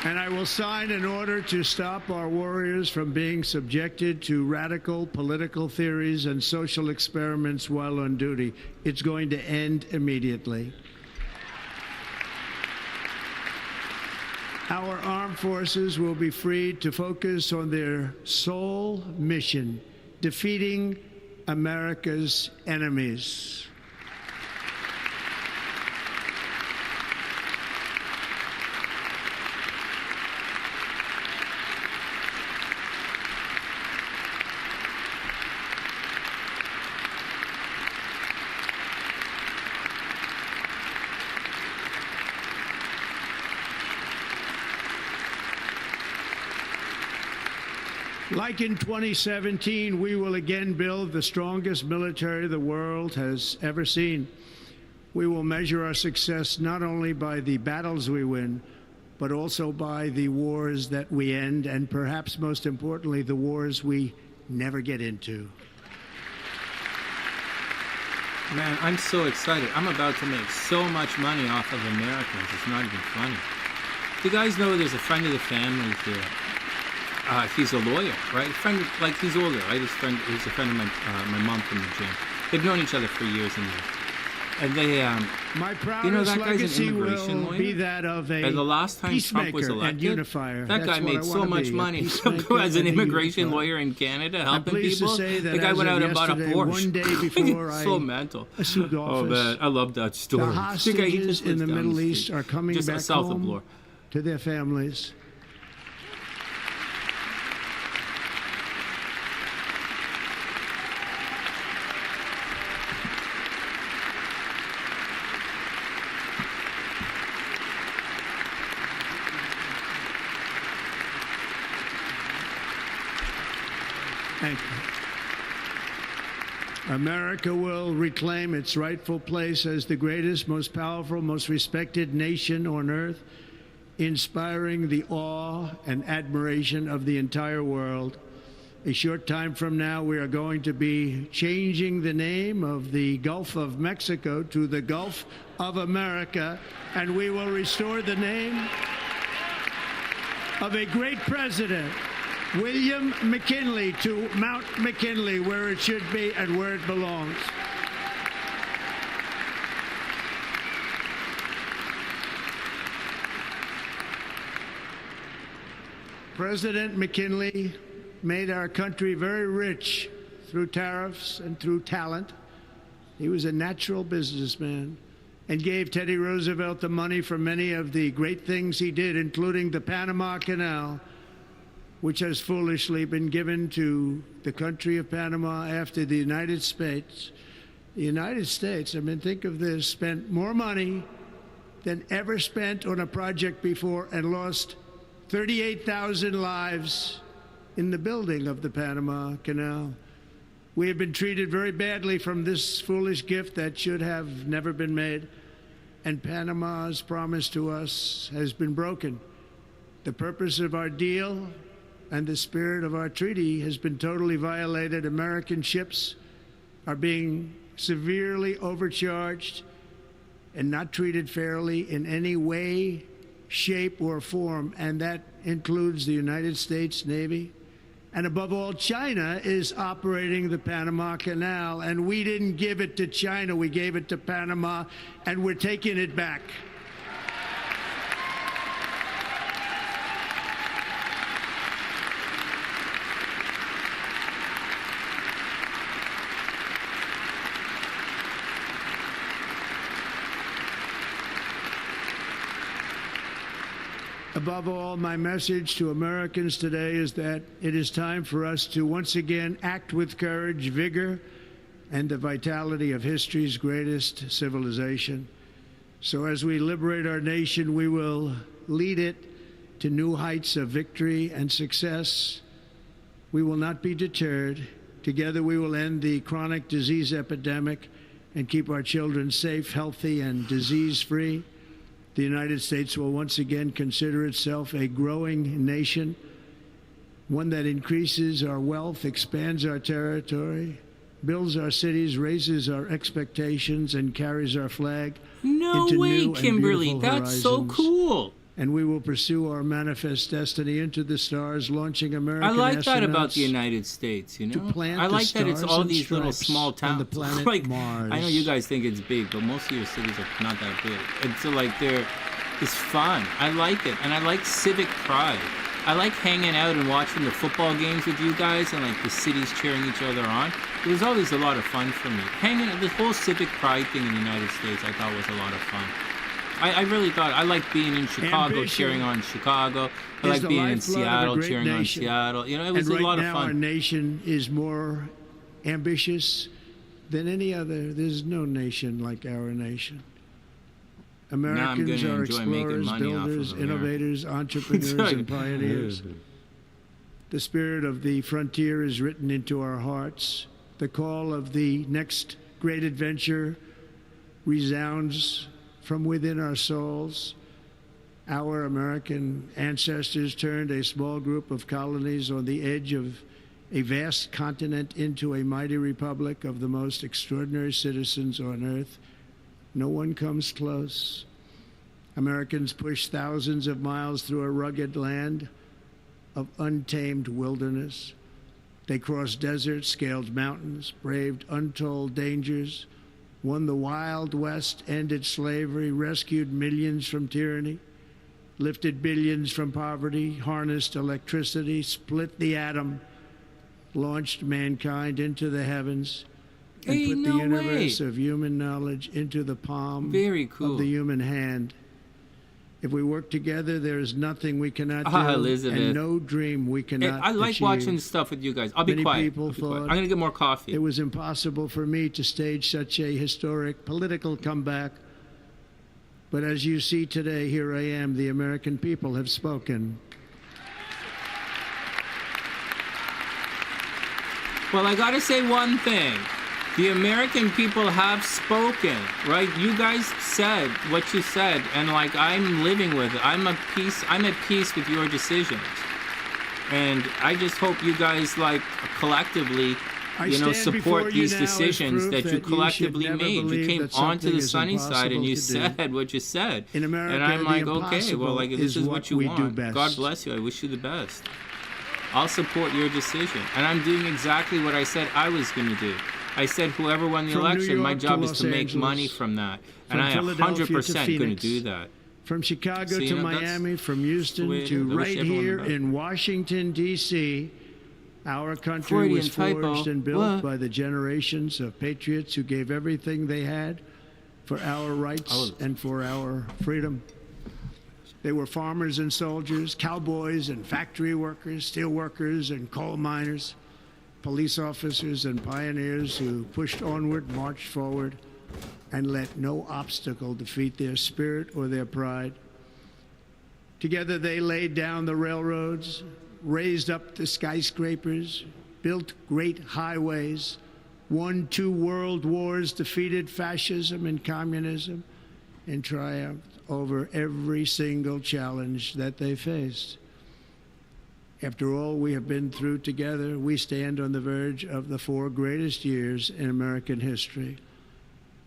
And I will sign an order to stop our warriors from being subjected to radical political theories and social experiments while on duty. It's going to end immediately. Our armed forces will be freed to focus on their sole mission, defeating America's enemies. Like in 2017, we will again build the strongest military the world has ever seen. We will measure our success not only by the battles we win, but also by the wars that we end, and perhaps most importantly, the wars we never get into. Man, I'm so excited. I'm about to make so much money off of Americans. It's not even funny. You guys know there's a friend of the family here. He's a lawyer, right? Like he's older, right? He's a friend of my mom from the gym. They've known each other for years and years. And they, my proudest you know, that guy's legacy an immigration will lawyer. be that of a And the last time Trump was elected, unifier. that guy made so much money as an immigration lawyer in Canada, helping people. The guy went out and bought a Porsche. One day before so mental. Assumed office, oh man, I love that story. The hostages in the Middle East are coming just back south home of Bloor. to their families. Thank you. America will reclaim its rightful place as the greatest, most powerful, most respected nation on earth, inspiring the awe and admiration of the entire world. A short time from now, we are going to be changing the name of the Gulf of Mexico to the Gulf of America, and we will restore the name of a great president, William McKinley, to Mount McKinley, where it should be and where it belongs. President McKinley made our country very rich through tariffs and through talent. He was a natural businessman and gave Teddy Roosevelt the money for many of the great things he did, including the Panama Canal, which has foolishly been given to the country of Panama after the United States. The United States, I mean, think of this, spent more money than ever spent on a project before and lost 38,000 lives in the building of the Panama Canal. We have been treated very badly from this foolish gift that should have never been made, and Panama's promise to us has been broken. The purpose of our deal and the spirit of our treaty has been totally violated. American ships are being severely overcharged and not treated fairly in any way, shape, or form, and that includes the United States Navy. And above all, China is operating the Panama Canal, and we didn't give it to China, we gave it to Panama, and we're taking it back. Above all, my message to Americans today is that it is time for us to once again act with courage, vigor, and the vitality of history's greatest civilization. So as we liberate our nation, we will lead it to new heights of victory and success. We will not be deterred. Together we will end the chronic disease epidemic and keep our children safe, healthy, and disease-free. The United States will once again consider itself a growing nation, one that increases our wealth, expands our territory, builds our cities, raises our expectations, and carries our flag No into way, new Kimberly. and That's horizons. so cool. and we will pursue our manifest destiny into the stars, launching American I like that about astronauts the United States, you know? to plant I the like that it's stars all and these little stripes small on towns. the planet Like, Mars. I know you guys think it's big, but most of your cities are not that big. And so, like, it's fun. I like it. And I like civic pride. I like hanging out and watching the football games with you guys and, like, the cities cheering each other on. It was always a lot of fun for me. The whole civic pride thing in the United States I thought was a lot of fun. I really thought, I liked being in Chicago, Ambition cheering on Chicago. I is liked the being in lifeblood of a Seattle, great cheering on nation. Seattle. You know, it was And a lot right of now, our fun. nation is more ambitious than any other. There's no nation like our nation. Americans gonna are enjoy making explorers, money off of builders, them here. innovators, entrepreneurs, and pioneers. The spirit of the frontier is written into our hearts. The call of the next great adventure resounds from within our souls. Our American ancestors turned a small group of colonies on the edge of a vast continent into a mighty republic of the most extraordinary citizens on earth. No one comes close. Americans pushed thousands of miles through a rugged land of untamed wilderness. They crossed deserts, scaled mountains, braved untold dangers, won the Wild West, ended slavery, rescued millions from tyranny, lifted billions from poverty, harnessed electricity, split the atom, launched mankind into the heavens, and put the universe of human knowledge into the palm of the human hand. If we work together, there is nothing we cannot do, Elizabeth. and no dream we cannot I like achieve. watching stuff with you guys. I'll be Many quiet. people I'll be quiet. thought I'm going to get more coffee. It was impossible for me to stage such a historic political comeback. But as you see today, here I am. The American people have spoken. Well, I got to say one thing. The American people have spoken, right? You guys said what you said, and like I'm living with it. I'm at peace with your decisions. And I just hope you guys like collectively, support these decisions that you collectively made. You came onto the sunny side and you said what you said. In America, and I'm like, okay, well, like this is what you we do want. best. God bless you. I wish you the best. I'll support your decision. And I'm doing exactly what I said I was going to do. I said whoever won the election, my job is to make money from that. And I am 100% going to do that. From Chicago to Miami, from Houston to right here in Washington, D.C., our country was forged and built by the generations of patriots who gave everything they had for our rights and for our freedom. They were farmers and soldiers, cowboys and factory workers, steel workers and coal miners, police officers and pioneers who pushed onward, marched forward, and let no obstacle defeat their spirit or their pride. Together they laid down the railroads, raised up the skyscrapers, built great highways, won 2 world wars, defeated fascism and communism, and triumphed over every single challenge that they faced. After all we have been through together, we stand on the verge of the 4 greatest years in American history.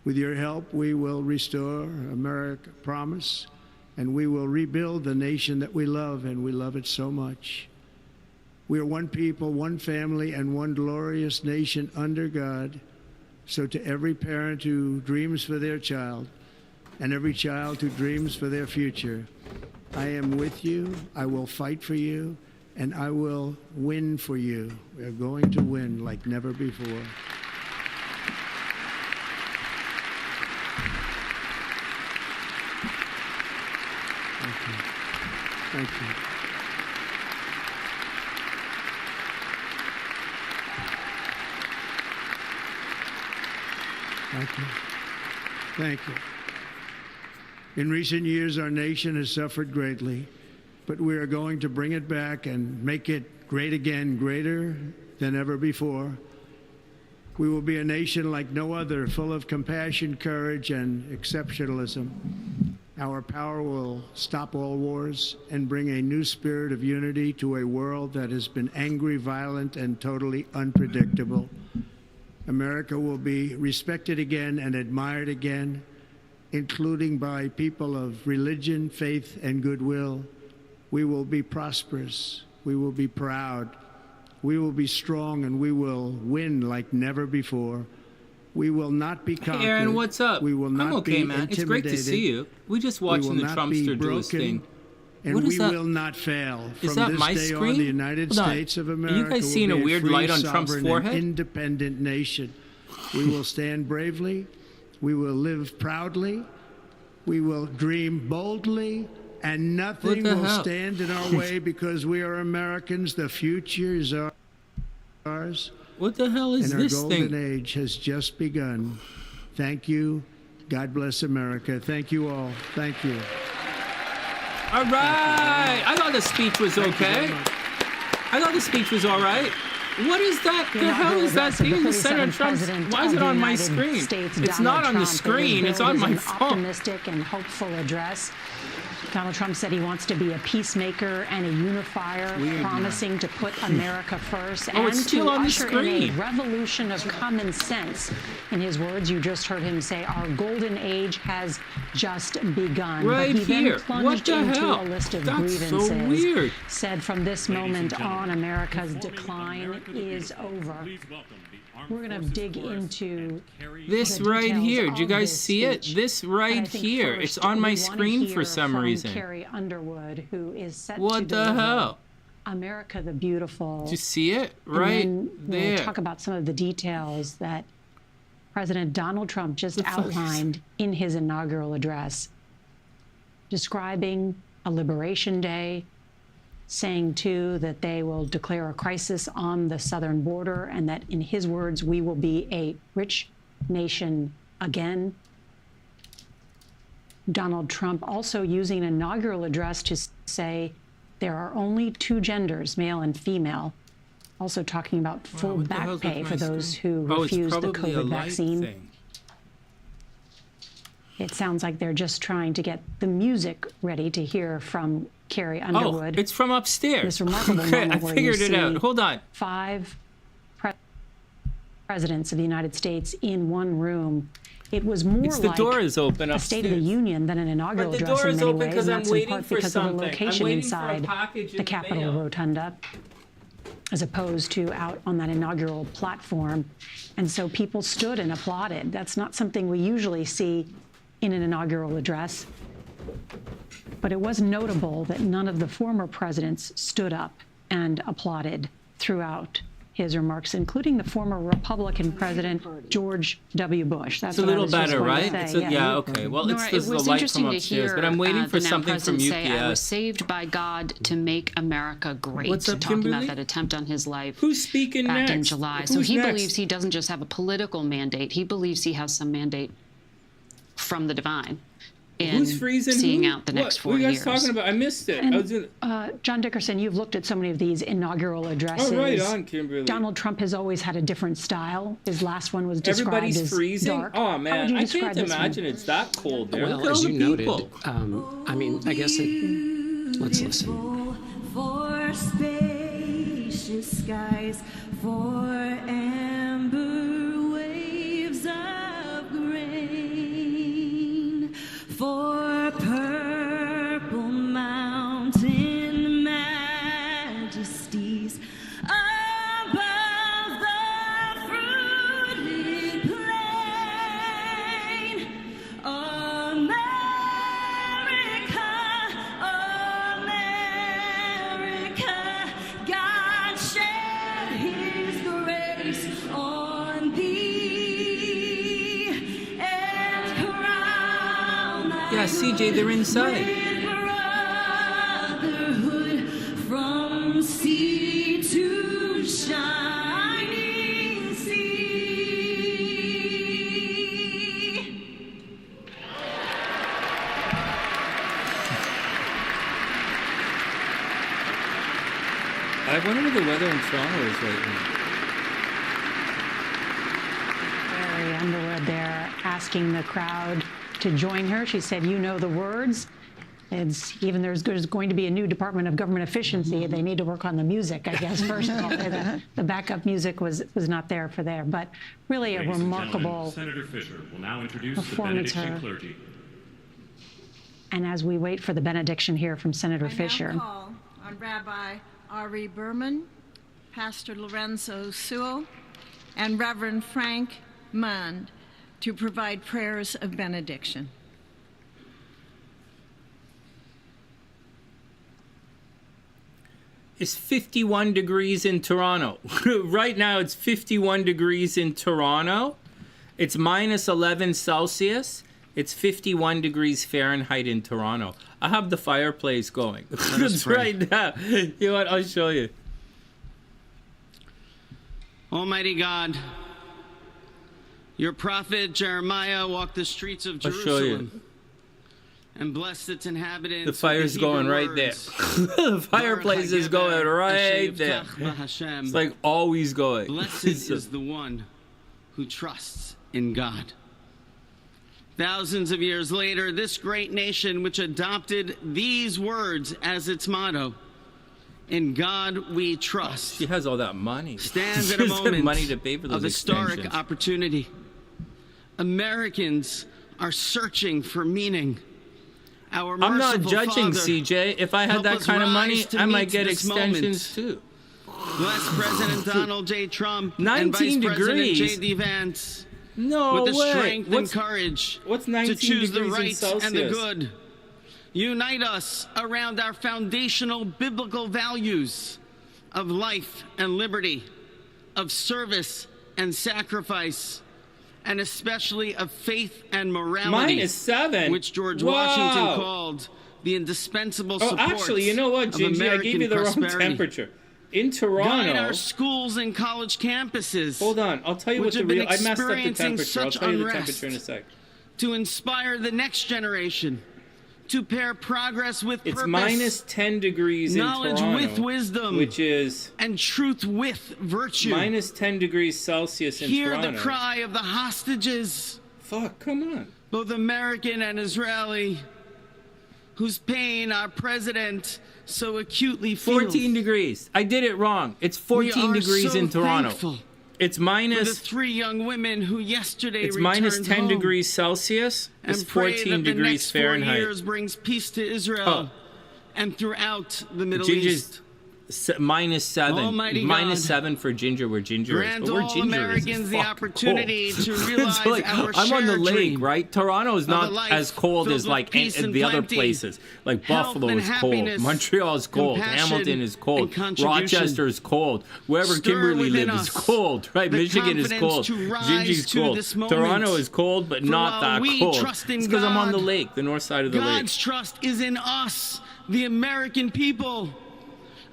With your help, we will restore America promise, and we will rebuild the nation that we love, and we love it so much. We are one people, one family, and one glorious nation under God. So to every parent who dreams for their child, and every child who dreams for their future, I am with you, I will fight for you, and I will win for you. We are going to win like never before. Thank you. Thank you. Thank you. Thank you. In recent years, our nation has suffered greatly, but we are going to bring it back and make it great again, greater than ever before. We will be a nation like no other, full of compassion, courage, and exceptionalism. Our power will stop all wars and bring a new spirit of unity to a world that has been angry, violent, and totally unpredictable. America will be respected again and admired again. including by people of religion, faith, and goodwill. We will be prosperous. We will be proud. We will be strong, and we will win like never before. We will not be conquered. Hey Aaron, what's up? We will not I'm okay, be man. It's great to see you. We just watching the Trumpster do his thing. And what is we that? will not fail. Is From that this my day screen? on, the United Hold on. States of Are America you guys seeing will a be weird free, light on Trump's sovereign, forehead? and independent nation. We will stand bravely. We will live proudly. We will dream boldly. And nothing will hell? stand in our way because we are Americans. The future is ours. What the hell is and this our golden thing? age has just begun. Thank you. God bless America. Thank you all. Thank you. All right. I thought the speech was okay. I thought the speech was all right. What is that? The hell is that thing in the center of Trump's? Why is it on my screen? It's not on the screen. It's on my phone. Optimistic and hopeful address. Donald Trump said he wants to be a peacemaker and a unifier, promising to put America first and it's still to on the usher in screen. a revolution of common sense. In his words, you just heard him say, "Our golden age has just begun." Right but he here. then plunged What the into hell? a list of That's grievances. so weird. Said from this moment on, America's decline is over. We're going to dig into This the right details here. Do you of guys this see it? speech. This But I right think here. first, It's on my we wanna screen for hear some from reason. Carrie Underwood, who is set to What the deliver hell? America the Beautiful. Do you see it? And Right then there. We'll talk about some of the details that President Donald Trump just The fuck is- outlined in his inaugural address, describing a liberation day, saying, too, that they will declare a crisis on the southern border and that, in his words, we will be a rich nation again. Donald Trump also using an inaugural address to say there are only two genders, male and female. Also talking about full what the back hell's pay with for my those screen? who Oh, it's refused the probably a COVID light vaccine. thing. It sounds like they're just trying to get the music ready to hear from Carrie Underwood. Oh, it's from upstairs. This remarkable Okay, moment I where figured you it out. see Hold on. 5 presidents of the United States in one room. It was more It's the like door is open a State of the upstairs. Union than an inaugural But the address door in is many open ways, because and I'm that's in waiting part for because of the something. I'm location waiting for a inside package in the the Capitol mail. Rotunda, as opposed to out on that inaugural platform. And so people stood and applauded. That's not something we usually see in an inaugural address. But it was notable that none of the former presidents stood up and applauded throughout his remarks, including the former Republican president, George W. Bush. That's It's a what I little was just better, going to right? say, Yeah, okay. Well, Nora, this is it the was light interesting from to upstairs, hear but I'm waiting for the now something from president say, "I was UPS. saved by God to make America great." What's up, talking Kimberly? about that attempt on his life Who's speaking back in next? July. So Who's he next? believes he doesn't just have a political mandate. He believes he has some mandate from the divine in Who's freezing seeing who? out the next 4 What are you years. guys talking about? I missed it. And, I was in... John Dickerson, you've looked at so many of these inaugural addresses. Oh, right on, Kimberly. Donald Trump has always had a different style. His last one was described Everybody's as freezing? dark. Oh, How would man. you I describe can't this one? imagine it's that cold there. Well, Look at as all you the noted, people. I mean, I guess let's listen. For spacious skies, for amber waves of grain, for purple mountain majesties above the fruited plain. America, God shed his grace on thee and crown thy Yeah, CJ, they're inside. brotherhood from sea to shining sea. I wonder what the weather in Toronto is right now. Carrie Underwood there asking the crowd to join her. She said, "You know the words." It's even there's going to be a new Department of Government Efficiency. They need to work on the music, I guess. First of all, the backup music was not there for there, but really a Ladies and remarkable gentlemen, Senator Fisher will now introduce the performance. benediction Her clergy. And as we wait for the benediction here from Senator Fisher. I now call on Rabbi Ari Berman, Pastor Lorenzo Sewell, and Reverend Frank Mund to provide prayers of benediction. It's 51 degrees in Toronto. Right now it's 51 degrees in Toronto. It's minus 11 Celsius. It's 51 degrees Fahrenheit in Toronto. I have the fireplace going. It's right now. You know what? I'll show you. Almighty God, your prophet Jeremiah walked the streets of Jerusalem and blessed its inhabitants. The fire's going right there. The fireplace is going right there. It's like always going. Blessed is the one who trusts in God. Thousands of years later, this great nation, which adopted these words as its motto, "In God we trust," she has all that money. Stands at a moment money to pay for those of historic extensions. opportunity. Americans are searching for meaning. Our I'm not merciful judging, Father, CJ. If I had help that us kind of money, rise to I might meet get this extensions moment. too. Bless President Donald J. Trump 19 and Vice degrees. President J.D. Vance No with the way. strength and courage What's 19 to choose the degrees in right Celsius? and the good. Unite us around our foundational biblical values of life and liberty, of service and sacrifice, and especially of faith and morality. -7. Which George Wow. Washington called the indispensable support. Actually, you know what, Gingie? I gave you the wrong temperature. In Toronto, Guide our schools and college campuses. Hold on, I'll tell you what which the have been real. I messed up the experiencing temperature. I'll such tell you the unrest, temperature in a sec. To inspire the next generation, to pair progress with It's purpose, minus 10 degrees knowledge in Toronto, with wisdom, which is and truth with virtue. minus 10 degrees Celsius in Hear Toronto. the cry of the hostages, Fuck, come on. both American and Israeli, whose pain our president so acutely feels. 14 degrees. I did it wrong. It's 14 We are degrees so in Toronto. thankful It's for the minus. 3 young women who yesterday It's returned minus 10 home, degrees Celsius. It's and pray 14 that the degrees next 4 Fahrenheit. years brings peace to Israel and throughout the Middle Ginger's East. minus 7. Almighty Minus God, 7 for Ginger, where Ginger is. grant But where all Ginger Americans is the fucking opportunity cold. to realize It's like, our I'm on the shared lake, dream right? Toronto is of a not life as cold filled as with like peace and the other plenty, places. Like health Buffalo and is cold, happiness, Montreal is cold, compassion Hamilton is cold, and contribution. Rochester is cold, wherever Stir Kimberly within lives is us cold, right? the Michigan is confidence cold, to rise Gingy's to cold. this moment. Toronto is cold, but For not while that we cold. trust in It's because I'm on the God, lake, the north side of the lake. God's trust is in us, the American people.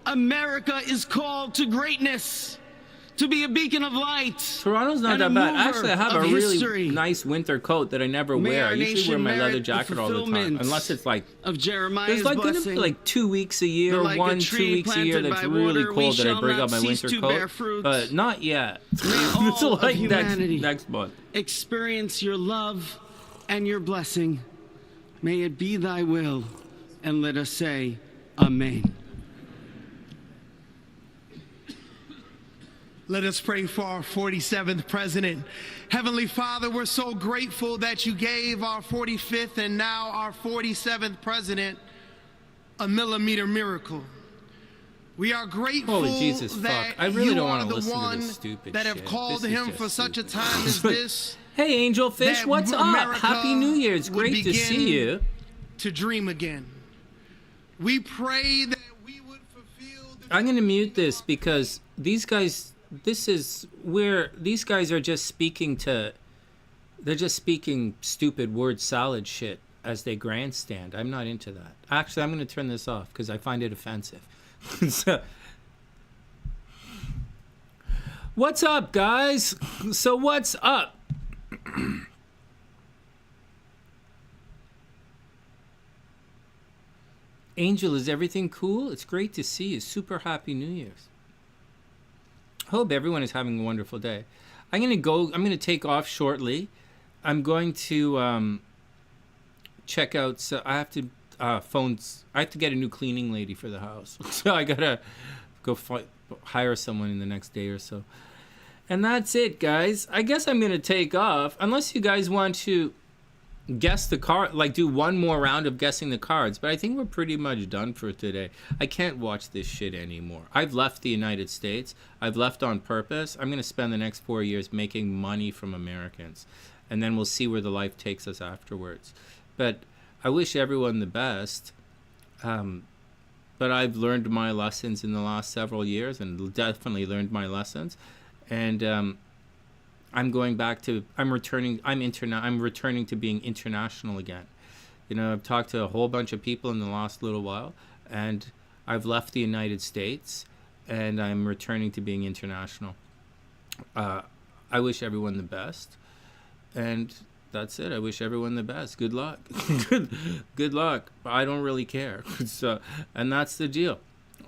America is called to greatness, to be a beacon of light. Toronto's not and that a bad. mover Actually, I have a of really history. nice winter coat that I never May wear. I our usually wear nation my leather merit the jacket all the time, fulfillment unless it's like of Jeremiah's there's like gonna be blessing. like 2 weeks a year, But like a 2 tree weeks a year planted that's by really water, we cold that I shall bring not out my cease winter to bear coat, fruit. but not yet. May It's all of like humanity next month. experience your love and your blessing. May it be thy will, and let us say, Amen. Let us pray for our 47th president. Heavenly Father, we're so grateful that you gave our 45th and now our 47th president a millimeter miracle. We are grateful Holy Jesus, that fuck. I really you don't are want to the listen to one this stupid that shit. have called This is him just for such a stupid. time as this. Hey, Angelfish, that what's up? America Happy New Year. It's would great to see begin you. To dream again. We pray that I'm going to mute this because these guys, this is where these guys are just speaking to, they're just speaking stupid word salad shit as they grandstand. I'm not into that. Actually, I'm going to turn this off because I find it offensive. So, what's up, guys? So what's up? Angel, is everything cool? It's great to see you. Super happy New Year's. Hope everyone is having a wonderful day. I'm going to take off shortly. I'm going to check out, so I have to phones. I have to get a new cleaning lady for the house. So I got to go hire someone in the next day or so. And that's it, guys. I guess I'm going to take off unless you guys want to guess the card, like do one more round of guessing the cards, but I think we're pretty much done for today. I can't watch this shit anymore. I've left the United States. I've left on purpose. I'm going to spend the next 4 years making money from Americans, and then we'll see where the life takes us afterwards. But I wish everyone the best. But I've learned my lessons in the last several years, and definitely learned my lessons. And I'm going back to, I'm returning to being international again. You know, I've talked to a whole bunch of people in the last little while, and I've left the United States, and I'm returning to being international. I wish everyone the best, and that's it. I wish everyone the best. Good luck. Good luck. I don't really care. So, and that's the deal.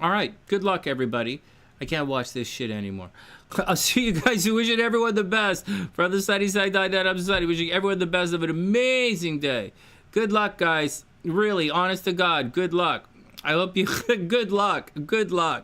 All right. Good luck, everybody. I can't watch this shit anymore. I'll see you guys. Wishing everyone the best. From TheSunnySide.net, I'm Sonny. Wishing everyone the best of an amazing day. Good luck, guys. Really, honest to God, good luck. I hope you... Good luck. Good luck.